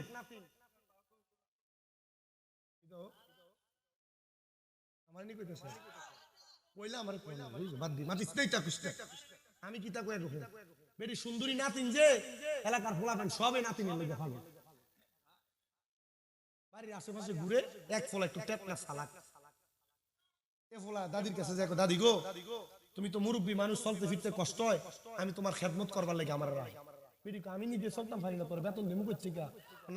আমার নি কইতেছে কইলা আমার কইলা বাদ দি মাটিস নাই তা কুস্তে। আমি কি তা কই রাখো? বেডি সুন্দরী নাতিন যে এলাকার ফলাফান সবে নাতিনের লগে ভালো। বাড়ির আশেপাশে ঘুরে এক ফলা একটু টেপনা সালাক। এ ফলা দাদির কাছে যাকো, দাদি গো তুমি তো মুরব্বী মানুষ, চলতে ফিরতে কষ্ট হয়, আমি তোমার খেদমত করবার লাগে আমার রায়। বেডি আমি নিজে চলতাম পারি না, তোর বেতন দেবো কই থেকে?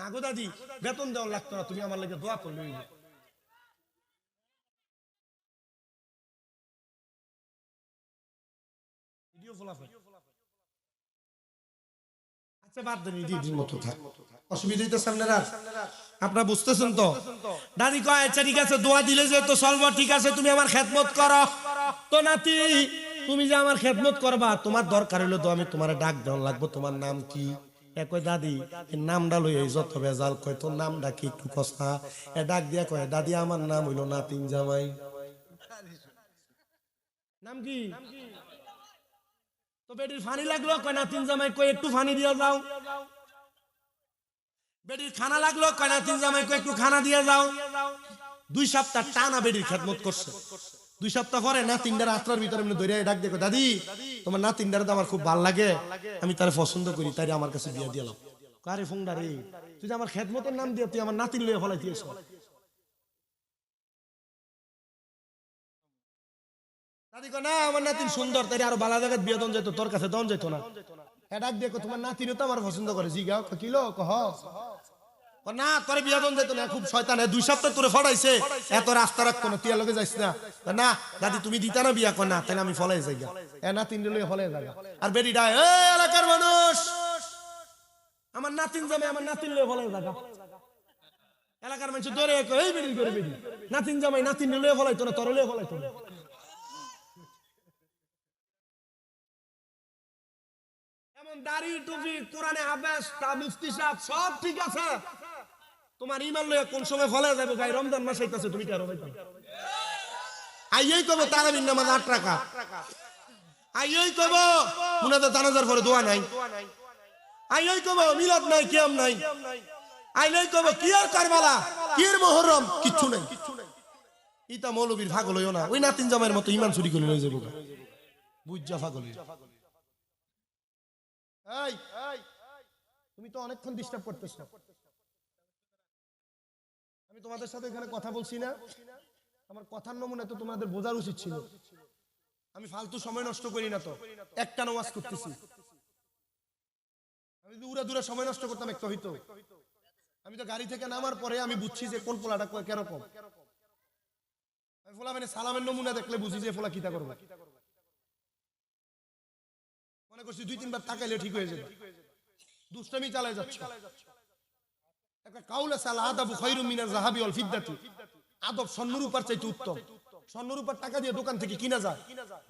না গো দাদি, বেতন দেওয়া লাগতো না, তুমি আমার লাগে দোয়া করলে হইবে। আচ্ছা বাদ দেন, ইডির মতো থাক, অসুবিধা হইতেছে আপনারা? আপনারা বুঝতেছেন তো? দাদি কয় আচ্ছা ঠিক আছে, দোয়া দিলে যে তো চলবো, ঠিক আছে তুমি আমার খেদমত করো। তো নাতি তুমি যে আমার খেদমত করবা, তোমার দরকার হইলো তো আমি তোমার ডাক দেওয়া লাগবো, তোমার নাম কি? কয় দাদি নামটা লই যত বেজাল, কয় তোর নামটা কি একটু কষা? ডাক দিয়া কয় দাদি আমার নাম হইলো নাতিন জামাই। নাম কি? তো বেটির ফানি লাগলো, কয় নাতিন জামাই, কয় একটু ফানি দিয়ে যাও। বেটির খানা লাগলো, কয় নাতিন জামাই, কয় একটু খানা দিয়ে যাও। 2 সপ্তাহ টানা বেটির খেদমত করছে। 2 সপ্তাহ পরে নাতিনটার আত্রার ভিতরে এমনি ধরে ডাক দেখো, দাদি তোমার নাতিনটার তো আমার খুব ভালো লাগে, আমি তারে পছন্দ করি, তাই আমার কাছে বিয়া দিলাম। কারে ফোনটা রে, তুই আমার খেদমতের নাম দিয়ে তুই আমার নাতিন লইয়া ফলাই দিয়েছ। দাদি কয় না আমার নাতিন সুন্দর, তাই আরো ভালো জায়গায় বিয়ে দন যেত, তোর কাছে দন যেত না। ডাক দেখো তোমার নাতিনও তো আমার পছন্দ করে, জিগাও কিলো কহ না তোর বিয়ে দন যেত না, খুব শয়তান, 2 সপ্তাহ তোরে ফড়াইছে, এত রাস্তা রাখতো না, তুই লগে যাইস না। না দাদি তুমি দিতা না বিয়া, কর না তাই আমি ফলাই যাই গা, নাতিন লইয়া ফলাই যাগা। আর বেটিটা এলাকার মানুষ আমার নাতিন জামাই, আমার নাতিন লইয়া ফলাই যাগা। এলাকার মানুষ ধরে এই বেটি করে বেটি নাতিন জামাই নাতিন লইয়া ফলাইতো না, তোর লইয়া ফলাইতো না। এমন দাড়ি টুপি কোরআনে আবেশ তা মুফতি সাহেব সব ঠিক আছে, তোমার ইমান লয়ে কোন সময় ফলে যাবে ভাই? রমজান মাস হইতাছে, তুমি কেন ভাই? আইই কব তারাবির নামাজ 8 রাকাত, আইই কব মুনাজাত জানাজার পরে দোয়া নাই, আইই কব মিলাদ নাই, কিয়াম নাই, আইই কব কি আর কারবালা, কি আর মুহররম, কিচ্ছু নাই। ইতা মৌলবীর পাগল হইও না, ওই নাতিন জামাইয়ের মতো ইমান চুরি করে লয়ে যাবো, বুঝা পাগল। এই তুমি তো অনেকক্ষণ ডিস্টার্ব করতেছ, আমি তোমাদের সাথে এখানে কথা বলছি না, আমার কথার নমুনা তো তোমাদের বোঝার উচিত ছিল। আমি ফালতু সময় নষ্ট করি না তো, একটা নামাজ করতেছি। আমি যদি উড়া দুরা সময় নষ্ট করতাম একটা হইতো। আমি তো গাড়ি থেকে নামার পরে আমি বুঝছি যে কোন পোলাটা কেরকম। আমি ফোলা মানে সালামের নমুনা দেখলে বুঝি যে ফোলা কিতা করবে। মনে করছি 2-3 বার তাকাইলে ঠিক হয়ে যাবে, দুষ্টামি চালায় যাচ্ছে। একটা কাউল আছে, আল আদাবু খায়রুম মিনাজ যাহাবি ওয়াল ফিদ্দাতি, আদব স্বর্ণ রূপার চাইতে উত্তম। স্বর্ণ রূপার টাকা দিয়ে দোকান থেকে কিনা যায়,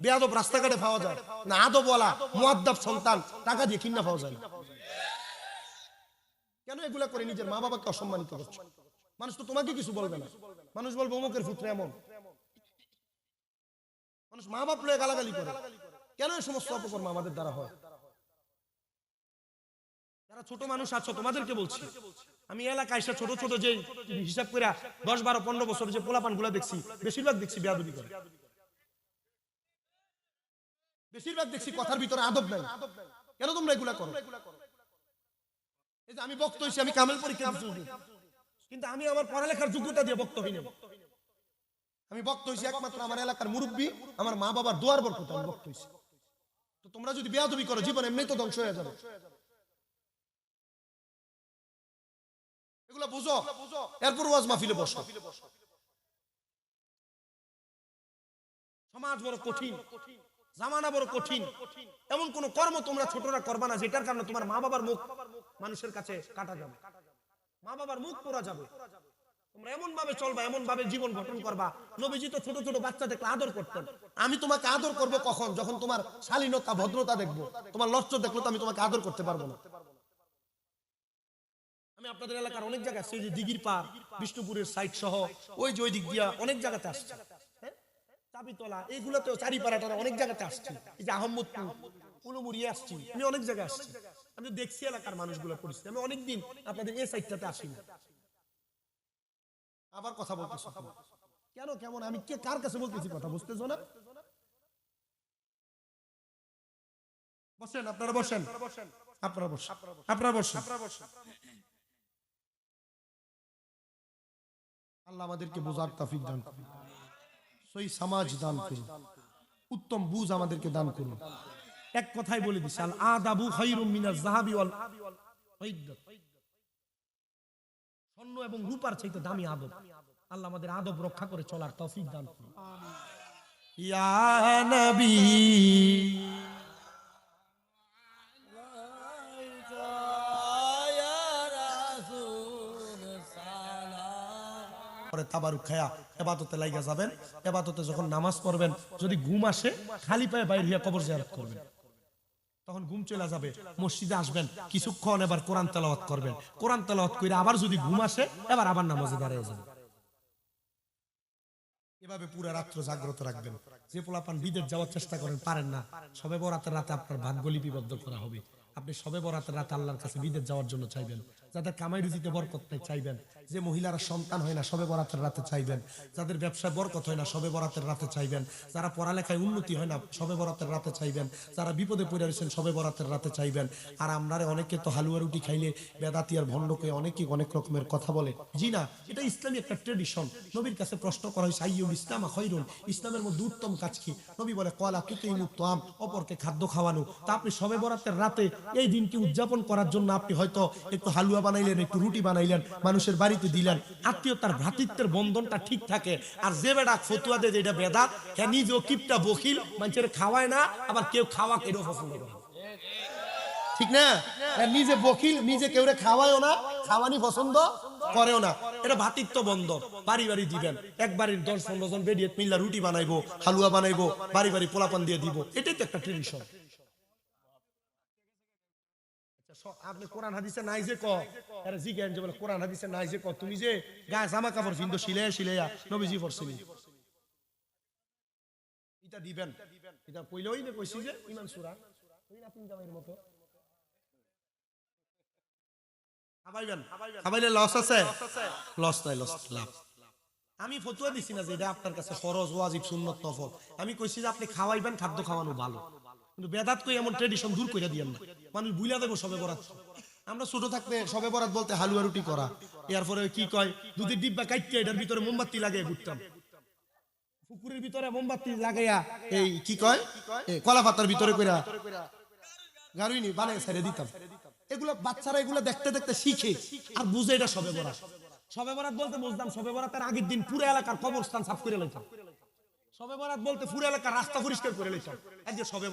বেয়াদব রাস্তাঘাটে পাওয়া যায় না, আদবওয়ালা মুআদ্দাব সন্তান টাকা দিয়ে কিনা পাওয়া যায় না। কেন এগুলা করে নিজের মা বাবাকে অসম্মানিত করছো? মানুষ তো তোমাকে কিছু বলবে না, মানুষ বলবে অমুকের পুত্র এমন। মানুষ মা বাপ লয়ে গালাগালি করে, কেন এই সমস্ত অপকর্ম আমাদের দ্বারা হয়? যারা ছোট মানুষ আছো তোমাদেরকে বলছি, আমি এলাকায় এসে ছোট ছোট যে হিসাব করে 10, 12, 15 বছর যে পোলাপান গুলা দেখছি, বেশিরভাগ দেখছি বেয়াদবি করে, বেশিরভাগ দেখছি কথার ভিতরে আদব নাই। কেন তোমরা এগুলা করো? এই যে আমি বক্তা হইছি, আমি কামেল পরীক্ষা দিছি, কিন্তু আমি আমার পড়ালেখার যোগ্যতা দিয়ে বক্তা হইনি। আমি বক্তা হইছি একমাত্র আমার এলাকার মুরব্বী, আমার মা বাবার দোয়ার বরকতে আমি বক্তা হইছি। তো তোমরা যদি বেয়াদবি করো, জীবন এমনি তো ধ্বংস হয়ে যাবে। এগুলা বুঝো, এরপর ওয়াজ মাহফিলে বসো। সমাজ বড় কঠিন, জামানা বড় কঠিন। এমন কোন কর্ম তোমরা ছোটরা করবা না যেটার কারণে তোমার মা বাবার মুখ মানুষের কাছে কাটা যাবে, মা বাবার মুখ পোড়া যাবে। তোমরা এমন ভাবে চলবা, এমন ভাবে জীবন গঠন করবা। নবীজি তো ছোট ছোট বাচ্চা দেখলে আদর করতেন। আমি তোমাকে আদর করব কখন? যখন তোমার শালীনতা ভদ্রতা দেখবো, তোমার লজ্জা দেখলো তো আমি তোমাকে আদর করতে পারবো না। আমি আপনাদের এলাকার অনেক জায়গায় আসছি, যে দিঘির পার, বিষ্ণুপুরের সাইড সহ ওই যে ওই দিক দিয়া অনেক জায়গাতে আসছে, চাবিতলা, এইগুলোতেও চারিপাড়াটা অনেক জায়গাতে আসছি, এই যে আহমদপুর, কুলুমুড়িয়ে আসছি, আমি অনেক জায়গায় আসছি। আমি দেখছি এলাকার মানুষগুলো পরিস্থিতি। আমি অনেকদিন আপনাদের এই সাইডটাতে আসি না। আবার কথা বলতেছি কেন? কেমন? আমি কে কার কাছে বলতেছি কথা বুঝতেছো না? বসেন, আপনারা বসেন, আপনারা বসেন, আপনারা বসেন। আল্লাহ আমাদেরকে বোঝার তৌফিক দান করুন, সহি সমাজ দান করুন, উত্তম বুঝ আমাদেরকে দান করুন। এক কথাই বলে দিছি, আল আদাবু খায়রুম মিনাজ যাহাবি ওয়াল ফিদ্দাত, স্বর্ণ এবং রূপার চাইতে দামি আদব। আল্লাহ আমাদের আদব রক্ষা করে চলার তৌফিক দান করুন। ইয়া নবী তাবারুক খায়া ইবাদতে লাগা যাবেন। ইবাদতে যখন নামাজ পড়বেন, যদি ঘুম আসে খালি পায়ে বাইরে হইয়া কবর জিয়ারত করবেন, তখন ঘুম চলে যাবে। মসজিদে আসবেন, কিছুক্ষণ এবার কোরআন তেলাওয়াত করবেন। কোরআন তেলাওয়াত করে আবার যদি ঘুম আসে, এবার আবার নামাজে দাঁড়িয়ে যাবেন। এভাবে পুরো রাত্র জাগ্রত রাখবেন। যে পোলাপান বিদেশ যাওয়ার চেষ্টা করেন, পারেন না, শবে বরাতের রাতে আপনার ভাগ্য লিপিবদ্ধ করা হবে। আপনি শবে বরাতের রাতে আল্লাহর কাছে বিদেশ যাওয়ার জন্য চাইবেন। যাদের কামাই রুজিতে বরকত নেই চাইবেন। যে মহিলারা সন্তান হয় না শবে বরাতের রাতে চাইবেন। যাদের ব্যবসায় বরকত হয় না শবে বরাতের রাতে চাইবেন। যারা পড়ালেখায় উন্নতি হয় না শবে বরাতের রাতে চাইবেন। যারা বিপদে পড়ে রয়েছেন শবে বরাতের রাতে চাইবেন। আর আমরা অনেকে তো হালুয়া রুটি খাইলে বেদাতি আর ভণ্ডকে অনেকেই অনেক রকমের কথা বলে। জি না, এটা ইসলামী একটা ট্রেডিশন। নবীর কাছে প্রশ্ন করা হয়েছে, আইয়ুল ইসলাম খায়রুন, ইসলামের মধ্যে উত্তম কাজ কি? নবী বলে, কলা তুতিমুত তাম, অপরকে খাদ্য খাওয়ানো। তা আপনি শবে বরাতের রাতে এই দিনকে উদযাপন করার জন্য আপনি হয়তো একটু হালুয়া বানাইলেন, একটু রুটি বানাইলেন, মানুষের বাড়িতে দিলেন। আত্মীয়তার ভ্রাতৃত্বের বন্ধনটা ঠিক থাকে। আর যে বেটা ফতুয়া দেয় যেটা বেদাত, হ্যাঁ নিজেও কিপটা বখিল, মানুষের খাওয়ায় না, আবার কেউ খাওয়া কেউ পছন্দ করে, ঠিক না? নিজে বখিল, নিজে কেউ খাওয়ায়ও না, খাওয়ানি পছন্দ করেও না। এটা ভ্রাতৃত্ব বন্ধন। বাড়ি বাড়ি দিবেন, এক বাড়ির 10-15 জন বেরিয়ে মিল্লা রুটি বানাইবো, হালুয়া বানাইবো, বাড়ি বাড়ি পোলাপান দিয়ে দিব। এটাই তো একটা ট্রেডিশন। আপনি কোরআন হাদিসে নাই যে আরে জিজ্ঞেন যে বলে কোরআন হাদিসে নাই যে তুমি যে গায়ে জামা কাপড় পিন্দো সিলে নবীজি পড়ছিলি এটা দিবেন এটা কইলই না কইছি যে ইমান সূরা কই না তিনটা এর মতো খাবাইলে লস আছে লস নাই লস লাভ আমি ফতোয়া দিছি না যে এটা আপনার কাছে ফরজ ওয়াজিব সুন্নাত নফল আমি কইছি যে আপনি খাওয়াইবেন খাদ্য খাওয়ানো ভালো কিন্তু বেদাত কই এমন ট্র্যাডিশন দূর কইরা দিয়েন না মানুষ ভুইলা দেব সবে বরাত আমরা ছোট থাকতে সবে বরাত বলতে হালুয়া রুটি করা এরপরে কি কয় দুধের ডিব্বা কাটতে এটার ভিতরে মোমবাতি লাগিয়ে ঘুরতাম পুকুরের ভিতরে মোমবাতি লাগাইয়া এই কি কয় কলা পাতার ভিতরে কইরা গারুইনি বানায় ছেড়ে দিতাম এগুলো বাচ্চারা এগুলো দেখতে দেখতে শিখে আর বুঝে এটা সবে বরাত সবে বরাত বলতে বুঝতাম সবে বরাতের আগের দিন পুরো এলাকার কবরস্থান সাফ করে লইতাম সবে বরাত বলতে পুরো এলাকার রাস্তা পরিষ্কার করে লইতাম এই যে সবে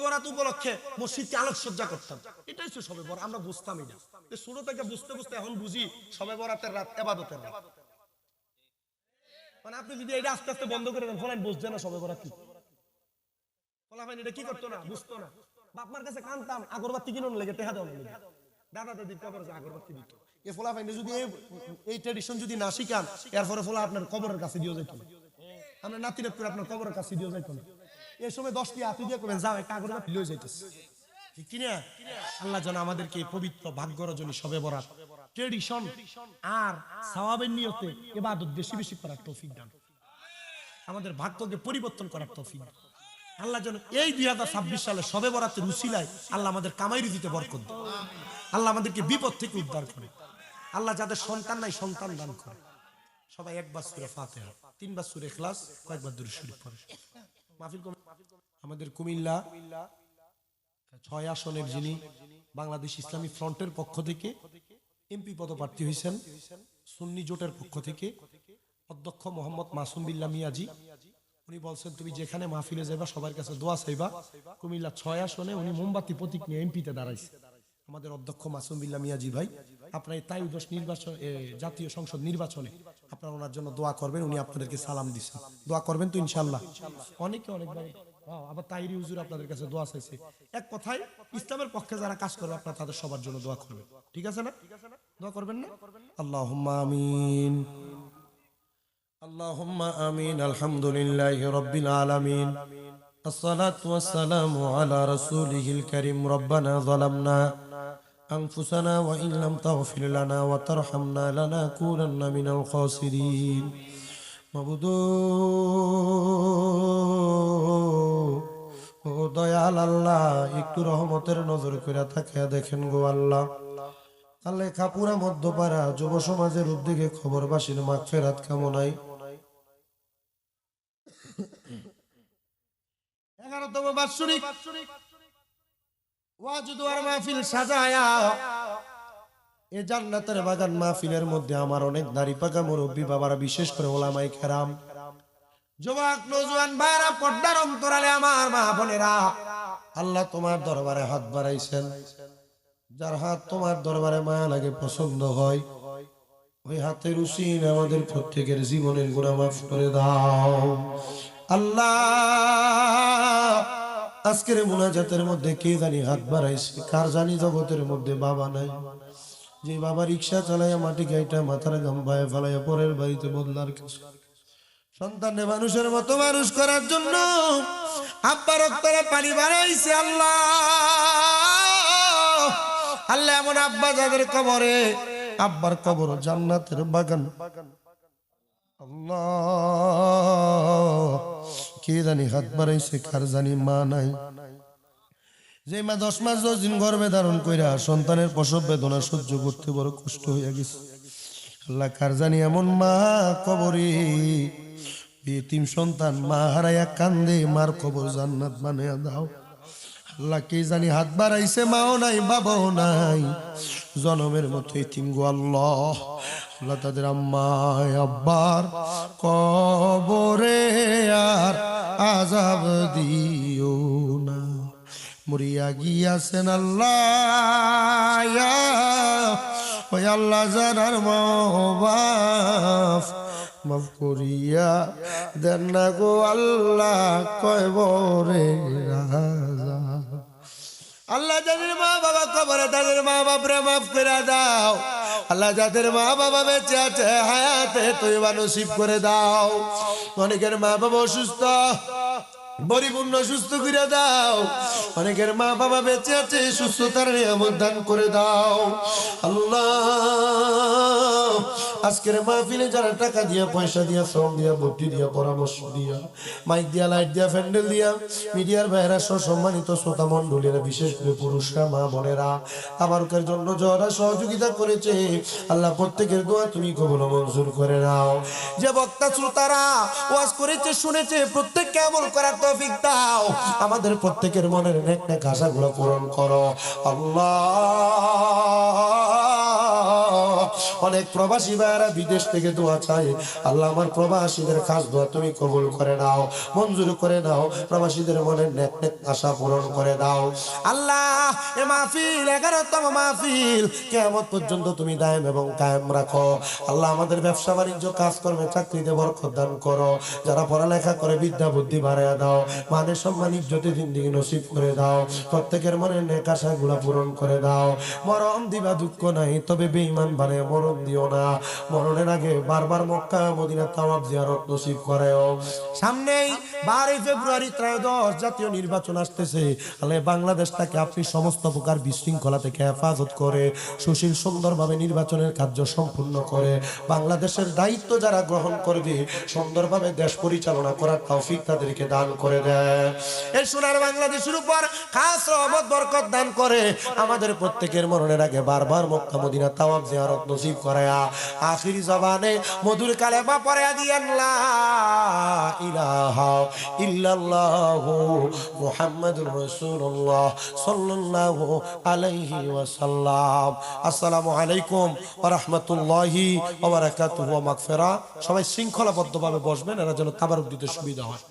বরাত উপলক্ষে মসজিদে আলোকসজ্জা করতাম এটাই তো সবে বরাত আমরা বুঝতাম এটা ছোট থেকে বুঝতে বুঝতে এখন বুঝি সবে বরাতের রাত ইবাদতের রাত মানে আপনি যদি এটা আস্তে আস্তে বন্ধ করে দেন ফলাইন বুঝছে না সবে বরাত কি ফলাফাইন এটা কি করতো না বুঝতো না বাপমার কাছে কানতাম আগরবাতি কিনুন লেগে টেহা দেওয়া লেগে দাদা দাদির কবরে আগরবাতি দিত এই ফলাফাইন যদি এই ট্র্যাডিশন যদি না শিখান এরপরে ফলা আপনার কবরের কাছে দিয়ে যাইতো না আমরা নাতি নাতি আপনার কবরের কাছে দিয়ে যাইতো না এই সময় 10টি হাতি দিয়ে করবেন যাও একটা আগরবাতি লয়ে যাইতেছে ঠিক কি না আল্লাহ যেন আমাদেরকে পবিত্র ভাগ্য রজনী শবে বরাত ট্র্যাডিশন আর সওয়াবের নিয়তে ইবাদত বেশি বেশি করার তৌফিক দান আমাদের ভাগ্যকে পরিবর্তন করার তৌফিক দান আল্লাহ যেন এই 2026 সালে শবে বরাতের উসিলায় আল্লাহ আমাদের কামাই রুজিতে বরকত দেন আল্লাহ আমাদেরকে বিপদ থেকে উদ্ধার করে আল্লাহ যাদের সন্তান নাই সন্তান দান করে সবাই একবার সূরা ফাতিহা 3 বার সূরা ইখলাস কয়েকবার দুরূদ শরীফ পড়ে মাহফিল আমাদের কুমিল্লা 6 আসনের যিনি বাংলাদেশ ইসলামী ফ্রন্টের পক্ষ থেকে এমপি পদপ্রার্থী হয়েছেন সুন্নি জোটের পক্ষ থেকে অধ্যক্ষ মোহাম্মদ মাসুম বিল্লাহ মিয়াজি উনি বলছেন তুমি যেখানে মাহফিলে যাইবা সবার কাছে দোয়া চাইবা কুমিল্লা 6 আসনে উনি মোমবাতি প্রতীক নিয়ে এমপিতে দাঁড়াইছে আমাদের অধ্যক্ষ মাসুম বিল্লাহ মিয়াজি ভাই আপনারা এই ত্রয়োদশ নির্বাচন জাতীয় সংসদ নির্বাচনে আপনারা ওনার জন্য দোয়া করবেন উনি আপনাদেরকে সালাম দিয়েছেন দোয়া করবেন তো ইনশাআল্লাহ অনেকে অনেকবার আবার তাইরি হুজুর আপনাদের কাছে দোয়া চাইছে এক কথায় ইসলামের পক্ষে যারা কাজ করবে আপনারা তাদের সবার জন্য দোয়া করবেন ঠিক আছে না দোয়া করবেন না আল্লাহুম্মা আমিন اللهم آمين الحمد لله رب العالمين الصلاة والسلام على رسوله الكريم ربنا ظلمنا أنفسنا وإن لم تغفر لنا وترحمنا لنكونن من الخاسرين مبدو দয়াল আল্লাহ একটু রহমতের নজর করে তাকিয়ে দেখেন গো আল্লাহ আল্লাহ খাপুরা মধ্যপাড়া যুব সমাজের উদ্যোগে খবরবাসীর মাগফিরাত কামনায় 11তম বাৎসরিক ওয়াজ দুয়ার মাহফিল সাজায়া এই জান্নাতের বাগান মাহফিলের মধ্যে আমার অনেক দাড়ি পাকা মুরব্বী বাবারা বিশেষ করে ওলামায়ে কেরাম যুবক নওজোয়ান ভাইরা পর্দার অন্তরালে আমার মা বোনেরা আল্লাহ তোমার দরবারে হাত বাড়াইছেন যার হাত তোমার দরবারে মায়া লাগে পছন্দ হয় ওই হাতের উসিলে আমাদের প্রত্যেকের জীবনের গুনাহ মাফ করে দাও আল্লাহ আজকের মুনাজাতের মধ্যে কে জানি হাত বাড়াইছে কার জানি জগতের মধ্যে বাবা নাই যে বাবা রিকশা চালাইয়া মাটি গাইটা মাথার গাম বায়ে ফেলাইয়া পরের বাড়িতে বদলার কিছু সন্তানে মানুষের মতো মানুষ করার জন্য আব্বা রক্তরে পানি বাড়াইছে আল্লাহ আল্লাহ এমন আব্বা যাদের কবরে আব্বার কবর জান্নাতের বাগান আল্লাহ কে জানি হাত বাড়াইছে কার জানি মা নাই যে মা 10 মাস 10 দিন গর্ভে ধারণ কইরা সন্তানের প্রসব বেদনা সহ্য করতে বড় কষ্ট হইয়া গেছে আল্লাহ কার জানি এমন মা কবরে এতিম সন্তান মা হারাইয়া কান্দে মার কবর জান্নাত বানাইয়া দাও আল্লাহ কে জানি হাত বাড়াইছে মাও নাই বাবাও নাই জনমের মতো এতিম গো আল্লাহ আল্লাহ তাদের আম্মায় আব্বার কবরে আর আযাব দিও না মরিয়া গিয়াছেন আল্লাহ ওই আল্লাহ জানার মাওবাফ মাফ করিয়া দেন না গো আল্লাহ কবরে রাজা আল্লাহ যাদের মা বাবা কবরে তাদের মা বাপরে মাফ করে দাও। আল্লাহ যাদের মা বাবা বেঁচে আছে হায়াতে তৈবা নসিব করে দাও। অনেকের মা বাবা অসুস্থ, পরিপূর্ণ সুস্থ করে দাও। অনেকের মা বাবা বেঁচে আছে সুস্থতার নিয়ামত দান করে দাও। আল্লাহ আজকের মাহফিলে যারা টাকা দিয়া, পয়সা দিয়া, শ্রম দিয়া, বুদ্ধি দিয়া, পরামর্শ দিয়া, মাইক দিয়া, লাইট দিয়া, প্যান্ডেল দিয়া, মিডিয়ার ভাইরা সহ সম্মানিত শ্রোতা মণ্ডলীরা, বিশেষ করে পুরুষরা, মা বোনেরা তাবারুকের জন্য যারা সহযোগিতা করেছে, আল্লাহ প্রত্যেকের দোয়া তুমি কবুল মঞ্জুর করে নাও। যে বক্তা শ্রোতারা ওয়াজ করেছে, শুনেছে, প্রত্যেককে আমল করার তৌফিক দাও। আমাদের প্রত্যেকের মনের নেক নেক আশাগুলো পূরণ করো আল্লাহ। অনেক প্রবাসী ভাইরা বিদেশ থেকে দোয়া চাই, আল্লাহ আমার প্রবাসীদের খাস দোয়া তুমি কবুল করে নাও, মঞ্জুর করে নাও। প্রবাসীদের মনের নেক নেক আশা পূরণ করে দাও আল্লাহ। এ মাহফিল 11তম মাহফিল, কিয়ামত পর্যন্ত তুমি দায়েম এবং কায়েম রাখো আল্লাহ। আমাদের ব্যবসা বাণিজ্য, কাজকর্মে, চাকরিতে বরকত দান করো। যারা পড়ালেখা করে বিদ্যা বুদ্ধি বাড়াইয়া দাও। মানে সম্মান ইজ্জতে জিন্দেগি নসিব করে দাও। প্রত্যেকের মনের নেক আশাগুলো পূরণ করে দাও। মরণ দিবা দুঃখ নাই, তবে বেঈমান বানায় মরণ দিও না। মরণের আগে বারবার মক্কা মদিনা তাওয়াফ জিয়ারত নসিব করেও। সামনেই 12 ফেব্রুয়ারি ত্রয়োদশ জাতীয় নির্বাচন আসতেছে। আল্লাহ বাংলাদেশটাকে আপনি সমস্ত প্রকার বিশৃঙ্খলা থেকে হেফাজত করে সুশীল সুন্দরভাবে নির্বাচনের কার্য সম্পূর্ণ করে বাংলাদেশের দায়িত্ব যারা গ্রহণ করবে সুন্দরভাবে দেশ পরিচালনা করার তৌফিক তাদেরকে দান করে দেয়। এই সোনার বাংলাদেশের উপর খাস রহমত বরকত দান করে আমাদের প্রত্যেকের মরণের আগে বারবার মক্কা মদিনা তাওয়াফ জিয়ারত নসিব করায়া আখিরি জবানে মধুর কালেমা পড়ায়া দিয়েন লা ইলাহা ইল্লাল্লাহু মুহাম্মাদুর রাসূলুল্লাহ সাল্লাল্লাহু আলাইহি ওয়াসাল্লাম। আসসালামু আলাইকুম ওয়া রাহমাতুল্লাহি ওয়া বারাকাতুহু ওয়া মাগফিরাহ। সবাই শৃঙ্খলাবদ্ধভাবে বসবেন, এরা যেন তাবারুক দিতে সুবিধা হয়।